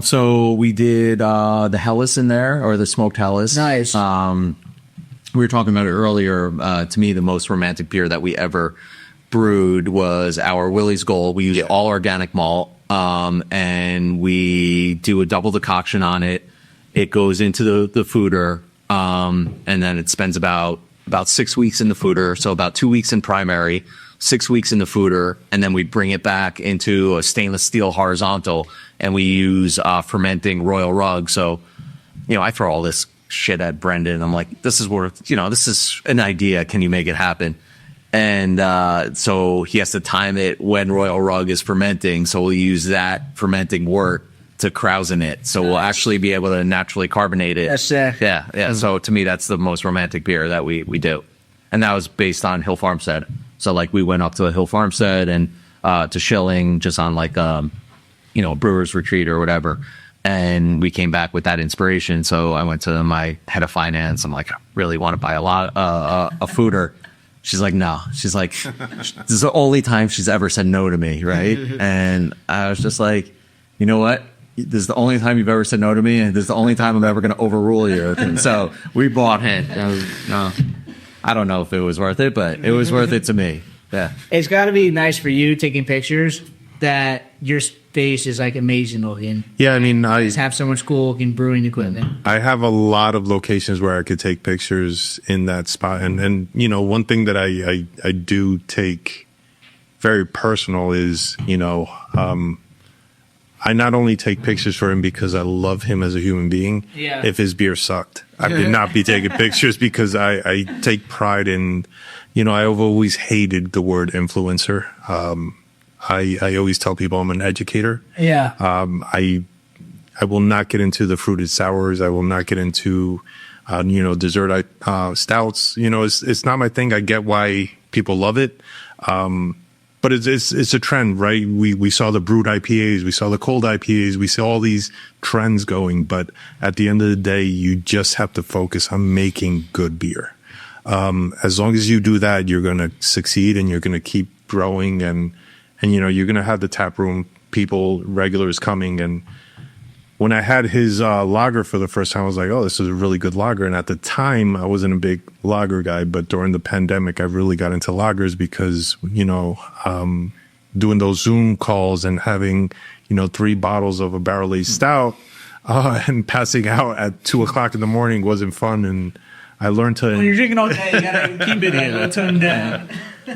[SPEAKER 1] So we did, the Helles in there, or the smoked Helles.
[SPEAKER 2] Nice.
[SPEAKER 1] We were talking about it earlier. To me, the most romantic beer that we ever brewed was our Willie's Gold. We use all organic malt, and we do a double decoction on it. It goes into the foeder, and then it spends about 6 weeks in the foeder, so about 2 weeks in primary, 6 weeks in the foeder, and then we bring it back into a stainless steel horizontal, and we use fermenting Royal Rug. So, I throw all this shit at Brendan. I'm like, this is an idea. Can you make it happen? And so he has to time it when Royal Rug is fermenting. So we'll use that fermenting wort to krausen it. So we'll actually be able to naturally carbonate it.
[SPEAKER 2] That's sick.
[SPEAKER 1] Yeah. Mm-hmm. So to me, that's the most romantic beer that we do. And that was based on Hill Farmstead. So we went up to a Hill Farmstead and to Schilling just on a brewer's retreat or whatever. And we came back with that inspiration. So I went to my head of finance. I'm like, I really want to buy a foeder. She's like, no. She's like, this is the only time she's ever said no to me, right? And I was just like, you know what? this is the only time you've ever said no to me, and this is the only time I'm ever going to overrule you. And so we bought it. I don't know if it was worth it, but it was worth it to me. Yeah.
[SPEAKER 2] It's got to be nice for you taking pictures that your space is like amazing looking.
[SPEAKER 3] Yeah, I mean, I
[SPEAKER 2] Just have so much cool looking brewing equipment.
[SPEAKER 3] I have a lot of locations where I could take pictures in that spot, and you know, one thing that I do take very personal is, you know, I not only take pictures for him because I love him as a human being.
[SPEAKER 2] Yeah.
[SPEAKER 3] If his beer sucked, I would not be taking pictures because I take pride in, you know, I've always hated the word influencer. I always tell people I'm an educator.
[SPEAKER 2] Yeah.
[SPEAKER 3] I will not get into the fruited sours. I will not get into, you know, dessert stouts. You know, it's not my thing. I get why people love it. But it's a trend, right? We saw the brewed IPAs, we saw the cold IPAs, we saw all these trends going. But at the end of the day, you just have to focus on making good beer. As long as you do that, you're going to succeed, and you're going to keep growing, and you know, you're going to have the tap room people, regulars coming. And when I had his lager for the first time, I was like, oh, this is a really good lager. And at the time, I wasn't a big lager guy, but during the pandemic, I really got into lagers because, you know, doing those Zoom calls and having, you know, 3 bottles of a barrel-aged stout and passing out at 2:00 in the morning wasn't fun. And I learned to...
[SPEAKER 2] When you're drinking all day, you got to keep it in, tone down.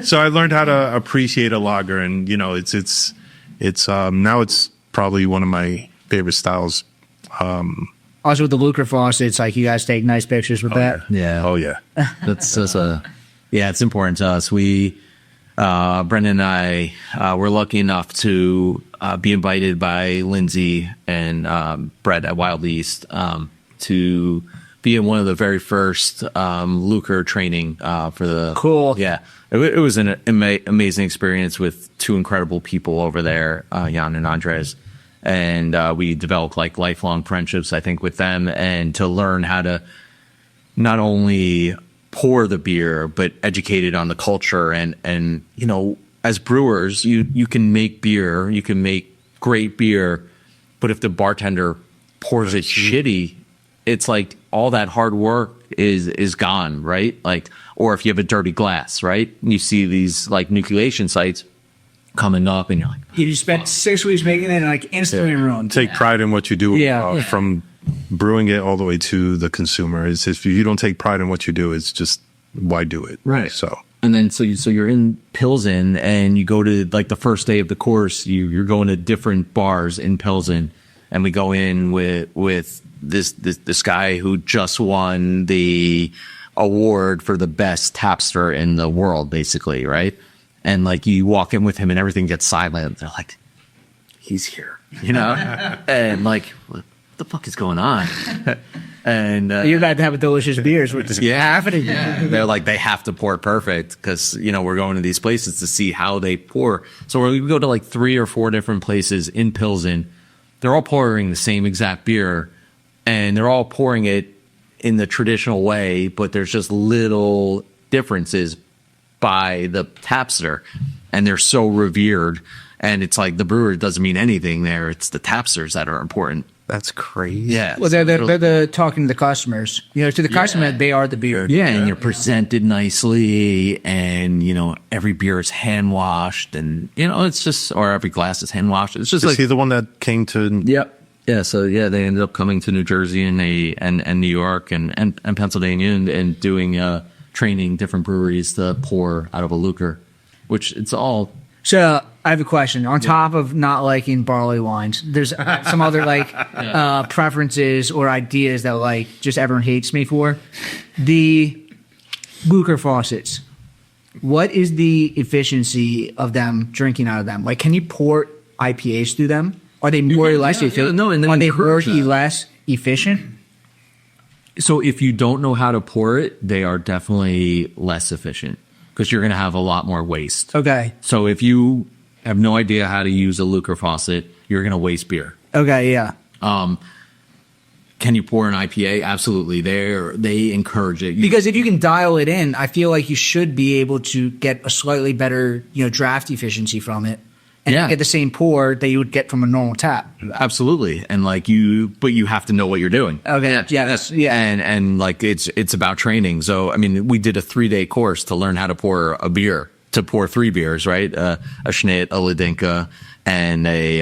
[SPEAKER 3] So I learned how to appreciate a lager, and, you know, it's now it's probably one of my favorite styles.
[SPEAKER 2] Also with the Lucre faucets, like you guys take nice pictures with that.
[SPEAKER 1] Yeah.
[SPEAKER 3] Oh yeah.
[SPEAKER 1] That's it's important to us. We, Brendan and I, were lucky enough to be invited by Lindsay and Brett at Wild East to be in one of the very first Lucre training for the...
[SPEAKER 2] Cool.
[SPEAKER 1] Yeah. It was an amazing experience with 2 incredible people over there, Jan and Andres. And we developed like lifelong friendships, I think, with them, and to learn how to not only pour the beer, but educate it on the culture. And you know, as brewers, you can make beer, you can make great beer, but if the bartender pours it shitty, it's like all that hard work is gone, right? Like, or if you have a dirty glass, right? And you see these like nucleation sites coming up, and you're like,
[SPEAKER 2] You spent 6 weeks making it and like instantly ruined.
[SPEAKER 3] Take pride in what you do.
[SPEAKER 2] Yeah.
[SPEAKER 3] From brewing it all the way to the consumer. It's if you don't take pride in what you do, it's just, why do it?
[SPEAKER 1] Right.
[SPEAKER 3] So.
[SPEAKER 1] And then so you're in Pilsen, and you go to like the first day of the course, you're going to different bars in Pilsen, and we go in with this guy who just won the award for the best tapster in the world, basically, right? And like you walk in with him and everything gets silent. They're like, he's here, you know? And like, what the fuck is going on? And
[SPEAKER 2] You got to have delicious beers. Which is happening.
[SPEAKER 1] Yeah. They're like, they have to pour perfect because, you know, we're going to these places to see how they pour. So we go to like 3 or 4 different places in Pilsen. They're all pouring the same exact beer, and they're all pouring it in the traditional way, but there's just little differences by the tapster, and they're so revered. And it's like the brewer doesn't mean anything there. It's the tapsters that are important.
[SPEAKER 4] That's crazy.
[SPEAKER 1] Yeah.
[SPEAKER 2] Well, they're talking to the customers. You know, to the customer, they are the beer.
[SPEAKER 1] Yeah, and you're presented nicely, and you know every beer is hand washed, and you know it's just, or every glass is hand washed. It's just
[SPEAKER 3] Is
[SPEAKER 1] like,
[SPEAKER 3] he the one that came to?
[SPEAKER 1] yep, yeah. So yeah, they ended up coming to New Jersey and New York and Pennsylvania and doing training different breweries to pour out of a Lucre, which it's all.
[SPEAKER 2] So I have a question. On top of not liking barley wines, there's some other like preferences or ideas that like just everyone hates me for. The Lucre faucets. What is the efficiency of them drinking out of them? Like, can you pour IPAs through them? Are they more or less efficient?
[SPEAKER 1] No, and then
[SPEAKER 2] are they more or
[SPEAKER 1] encourage that.
[SPEAKER 2] less efficient?
[SPEAKER 1] So if you don't know how to pour it, they are definitely less efficient because you're going to have a lot more waste.
[SPEAKER 2] Okay.
[SPEAKER 1] So if you have no idea how to use a Lucre faucet, you're going to waste beer.
[SPEAKER 2] Okay, yeah.
[SPEAKER 1] Can you pour an IPA? Absolutely. They encourage it.
[SPEAKER 2] Because if you can dial it in, I feel like you should be able to get a slightly better, draft efficiency from it. and
[SPEAKER 1] Yeah.
[SPEAKER 2] you get the same pour that you would get from a normal tap.
[SPEAKER 1] Absolutely. And like but you have to know what you're doing.
[SPEAKER 2] Okay. Yeah.
[SPEAKER 1] And like it's about training. So I mean, we did a 3-day course to learn how to pour a beer, to pour 3 beers, right? A Schnit, a Ledinka, and a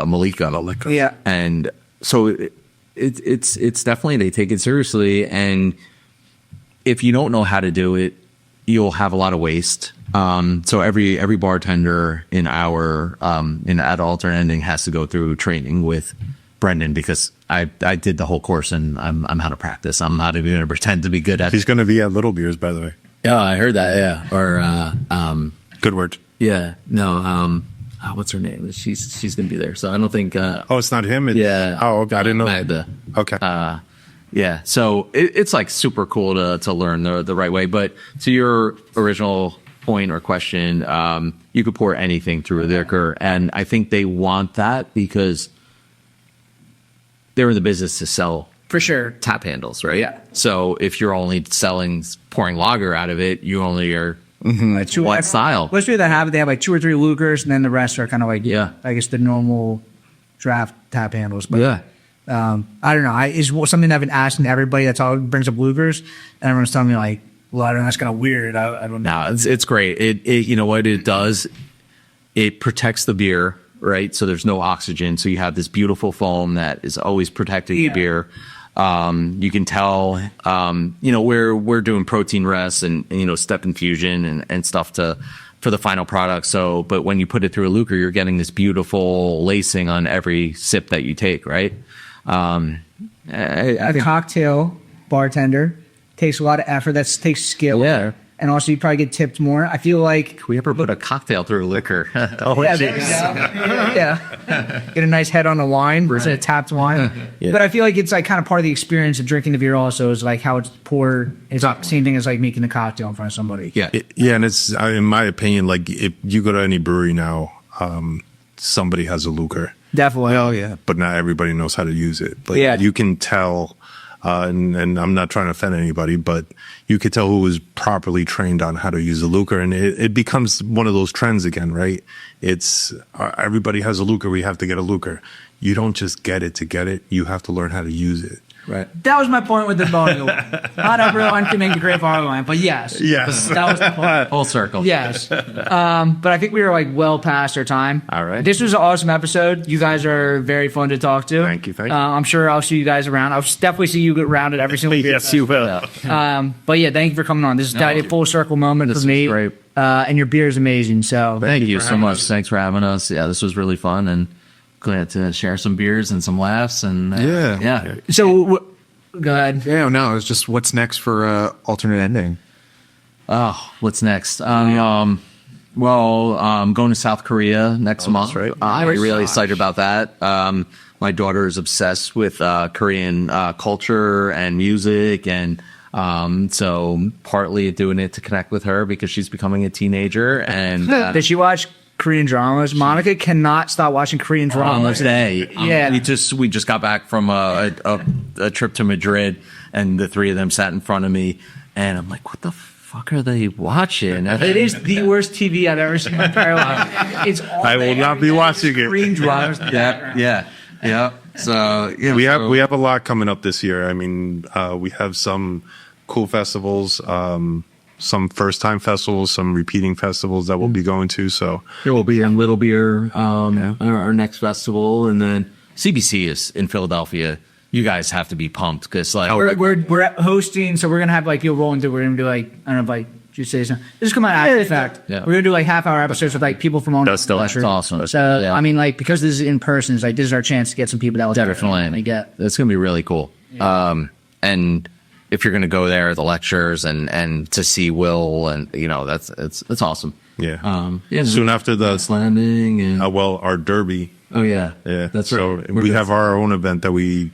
[SPEAKER 1] Malika.
[SPEAKER 2] Yeah.
[SPEAKER 1] And so it's definitely, they take it seriously. And if you don't know how to do it, you'll have a lot of waste. So every bartender in at alternate ending has to go through training with Brendan, because I did the whole course and I'm how to practice. I'm not even going to pretend to be good at
[SPEAKER 3] He's
[SPEAKER 1] it.
[SPEAKER 3] going to be at Little Beers, by the way.
[SPEAKER 1] Yeah, I heard that. Yeah. Or,
[SPEAKER 3] Good word.
[SPEAKER 1] yeah, no, what's her name? She's going to be there. So I don't think,
[SPEAKER 3] Oh, it's not him?
[SPEAKER 1] yeah.
[SPEAKER 3] Oh, okay. I didn't know.
[SPEAKER 1] Magda.
[SPEAKER 3] Okay.
[SPEAKER 1] Yeah, so it's like super cool to learn the right way. But to your original point or question, you could pour anything through a liquor, and I think they want that because they're in the business to sell
[SPEAKER 2] For sure.
[SPEAKER 1] tap handles, right?
[SPEAKER 2] Yeah.
[SPEAKER 1] So if you're only pouring lager out of it, you only are what style?
[SPEAKER 2] Most people that have it, they have like 2 or 3 Lugers, and then the rest are kind of like,
[SPEAKER 1] Yeah.
[SPEAKER 2] I guess the normal draft tap handles. But
[SPEAKER 1] Yeah.
[SPEAKER 2] I don't know. It's something that I've been asking everybody that's all brings up Lugers, and everyone's telling me like, well, I don't know, that's kind of weird. I don't know.
[SPEAKER 1] No, it's great. It you know what it does? It protects the beer, right? So there's no oxygen. So you have this beautiful foam that is always protecting the beer. You can tell, we're doing protein rests and step infusion and stuff for the final product. So, but when you put it through a Luker, you're getting this beautiful lacing on every sip that you take, right?
[SPEAKER 2] A cocktail bartender takes a lot of effort. That takes skill.
[SPEAKER 1] Yeah.
[SPEAKER 2] And also, you probably get tipped more. I feel like.
[SPEAKER 1] Can we ever put a cocktail through a liquor? Oh,
[SPEAKER 2] Yeah, there you go. Yeah. Get a nice head on the wine versus a tapped wine.
[SPEAKER 1] Yeah.
[SPEAKER 2] But I feel like it's like kind of part of the experience of drinking the beer also is like how it's poured. It's the same thing as like making a cocktail in front of somebody.
[SPEAKER 1] Yeah.
[SPEAKER 3] Yeah, and it's, in my opinion, like if you go to any brewery now, somebody has a Luker,
[SPEAKER 2] Definitely. Oh, yeah.
[SPEAKER 3] but not everybody knows how to use it. But
[SPEAKER 2] Yeah.
[SPEAKER 3] you can tell, and I'm not trying to offend anybody, but you could tell who was properly trained on how to use a Luker, and it becomes one of those trends again, right? It's everybody has a Luker, we have to get a Luker. You don't just get it to get it; you have to learn how to use it.
[SPEAKER 1] Right.
[SPEAKER 2] That was my point with the barley wine. Not everyone can make a great barley wine, but yes.
[SPEAKER 3] Yes.
[SPEAKER 2] That was the point.
[SPEAKER 1] Full circle.
[SPEAKER 2] Yes. But I think we were like well past our time.
[SPEAKER 1] All right.
[SPEAKER 2] This was an awesome episode. You guys are very fun to talk to.
[SPEAKER 3] Thank you.
[SPEAKER 2] I'm sure I'll see you guys around. I'll definitely see you around at every single
[SPEAKER 3] Yes, you will.
[SPEAKER 2] But yeah, thank you for coming on. This is a full circle moment
[SPEAKER 1] This
[SPEAKER 2] for me.
[SPEAKER 1] is great.
[SPEAKER 2] And your beer is amazing. So
[SPEAKER 1] Thank you so much. Thanks for having us. Yeah, this was really fun, and glad to share some beers and some laughs. And yeah.
[SPEAKER 2] So go ahead.
[SPEAKER 4] Yeah, no, it's just what's next for alternate ending.
[SPEAKER 1] Oh, what's next? I'm going to South Korea next month.
[SPEAKER 3] right.
[SPEAKER 1] I'm really excited about that. My daughter is obsessed with Korean culture and music, and so partly doing it to connect with her because she's becoming a teenager. And
[SPEAKER 2] Did she watch Korean dramas? Monica cannot stop watching Korean dramas.
[SPEAKER 1] Day.
[SPEAKER 2] Yeah.
[SPEAKER 1] We just got back from a trip to Madrid, and the 3 of them sat in front of me, and I'm like, what the fuck are they watching?
[SPEAKER 2] It is the worst TV I've ever seen in my entire life. It's all
[SPEAKER 3] I will not be watching it.
[SPEAKER 2] Korean dramas.
[SPEAKER 1] Yeah. So yeah,
[SPEAKER 3] We have a lot coming up this year. I mean, we have some cool festivals, some first time festivals, some repeating festivals that we'll be going to. So
[SPEAKER 1] There will be a Little Beer, our next festival, and then CBC is in Philadelphia. You guys have to be pumped because
[SPEAKER 2] We're hosting, so we're gonna have like you'll roll into. We're gonna do like I don't know, like you say something. This is come out after the fact.
[SPEAKER 1] Yeah.
[SPEAKER 2] We're gonna do like half-hour episodes with like people from on.
[SPEAKER 1] That's awesome.
[SPEAKER 2] So
[SPEAKER 1] Yeah.
[SPEAKER 2] I mean, like because this is in person, it's like this is our chance to get some people that will
[SPEAKER 1] definitely
[SPEAKER 2] get.
[SPEAKER 1] It's gonna be really cool. And if you're gonna go there, the lectures and to see Will, and that's awesome.
[SPEAKER 3] yeah,
[SPEAKER 1] Yeah.
[SPEAKER 3] soon after the
[SPEAKER 1] landing and
[SPEAKER 3] our derby.
[SPEAKER 1] yeah,
[SPEAKER 3] That's
[SPEAKER 1] right.
[SPEAKER 3] so we have our own event that we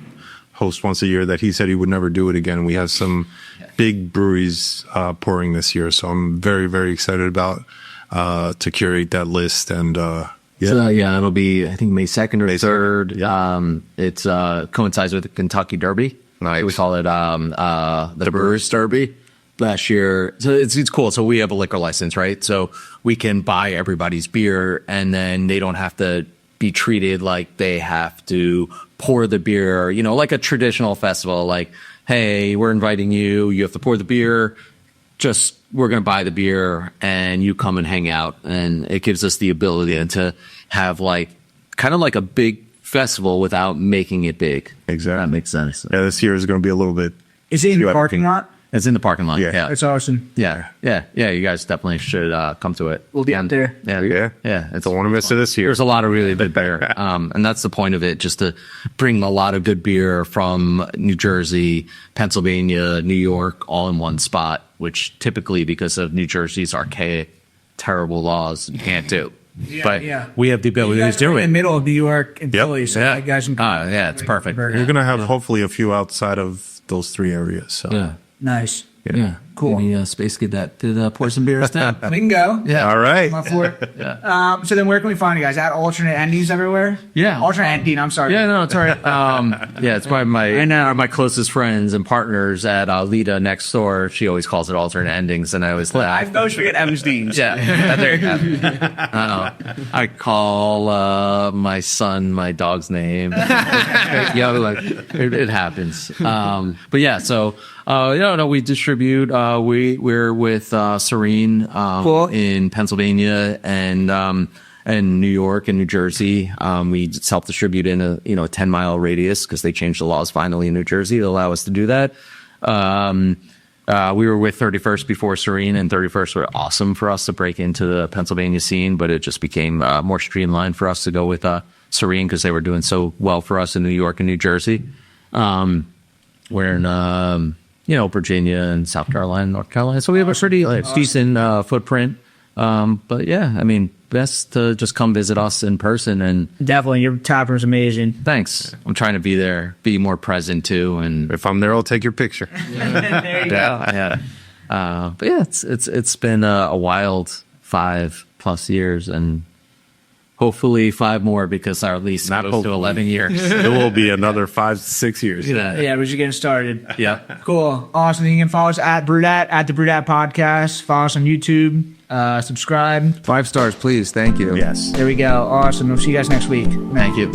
[SPEAKER 3] host once a year that he said he would never do it again. We have some big breweries pouring this year, so I'm very, very excited about to curate that list. And
[SPEAKER 1] So it'll be I think May 2nd or 3rd. It's coincides with the Kentucky Derby.
[SPEAKER 4] Nice.
[SPEAKER 1] We call it the Brewers Derby. last year. So it's cool. So we have a liquor license, right? So we can buy everybody's beer, and then they don't have to be treated like they have to pour the beer, like a traditional festival. Like, hey, we're inviting you. You have to pour the beer. We're going to buy the beer, and you come and hang out. And it gives us the ability to have kind of like a big festival without making it big.
[SPEAKER 3] Exactly.
[SPEAKER 1] That makes sense.
[SPEAKER 3] Yeah, this year is going to be a little bit.
[SPEAKER 2] Is it in the parking lot?
[SPEAKER 1] It's in the parking lot. Yeah.
[SPEAKER 2] It's awesome.
[SPEAKER 1] Yeah. You guys definitely should come to it.
[SPEAKER 2] We'll be out there.
[SPEAKER 1] Yeah.
[SPEAKER 3] Don't want to miss it this year.
[SPEAKER 1] There's a lot of really good beer. And that's the point of it, just to bring a lot of good beer from New Jersey, Pennsylvania, New York, all in one spot, which typically, because of New Jersey's archaic, terrible laws, you can't do. But we have the ability to do it.
[SPEAKER 2] In the middle of New York and Philly, so you guys can
[SPEAKER 1] it's perfect.
[SPEAKER 3] We're going to have hopefully a few outside of those 3 areas. So.
[SPEAKER 2] Nice.
[SPEAKER 1] Yeah.
[SPEAKER 2] Cool.
[SPEAKER 1] Can we space get that to pour some beers down?
[SPEAKER 2] We can go.
[SPEAKER 1] Yeah.
[SPEAKER 3] All right.
[SPEAKER 2] I'm up for it. So then where can we find you guys? At alternate endings everywhere?
[SPEAKER 1] Yeah.
[SPEAKER 2] Alternate ending, I'm sorry.
[SPEAKER 1] Yeah, no, it's all right. It's by my closest friends and partners at Lita next door. She always calls it alternate endings, and I always laugh.
[SPEAKER 2] I always forget Evan's names.
[SPEAKER 1] Yeah. There you go. I call my son my dog's name. It happens. But yeah, so we distribute. We're with Serene
[SPEAKER 2] Cool.
[SPEAKER 1] in Pennsylvania and New York and New Jersey. We self-distribute in a 10-mile radius because they changed the laws finally in New Jersey to allow us to do that. We were with 31st before Serene, and 31st were awesome for us to break into the Pennsylvania scene, but it just became more streamlined for us to go with Serene because they were doing so well for us in New York and New Jersey. We're in Virginia and South Carolina, North Carolina. So we have a pretty decent footprint. But yeah, I mean, best to just come visit us in person. And
[SPEAKER 2] Definitely, your tap room's amazing.
[SPEAKER 1] thanks. I'm trying to be there, be more present too. And
[SPEAKER 3] If I'm there, I'll take your picture.
[SPEAKER 2] There you go.
[SPEAKER 1] yeah. But yeah, it's been a wild 5+ years, and hopefully 5 more because our lease goes to 11 years.
[SPEAKER 3] It will be another 5 to 6 years.
[SPEAKER 2] Yeah, we're just getting started.
[SPEAKER 1] Yeah.
[SPEAKER 2] Cool. Awesome. You can follow us at Brewdat, at the Brewdat Podcast. Follow us on YouTube. Subscribe.
[SPEAKER 4] 5 stars, please. Thank you.
[SPEAKER 3] Yes.
[SPEAKER 2] There we go. Awesome. We'll see you guys next week.
[SPEAKER 1] Thank you.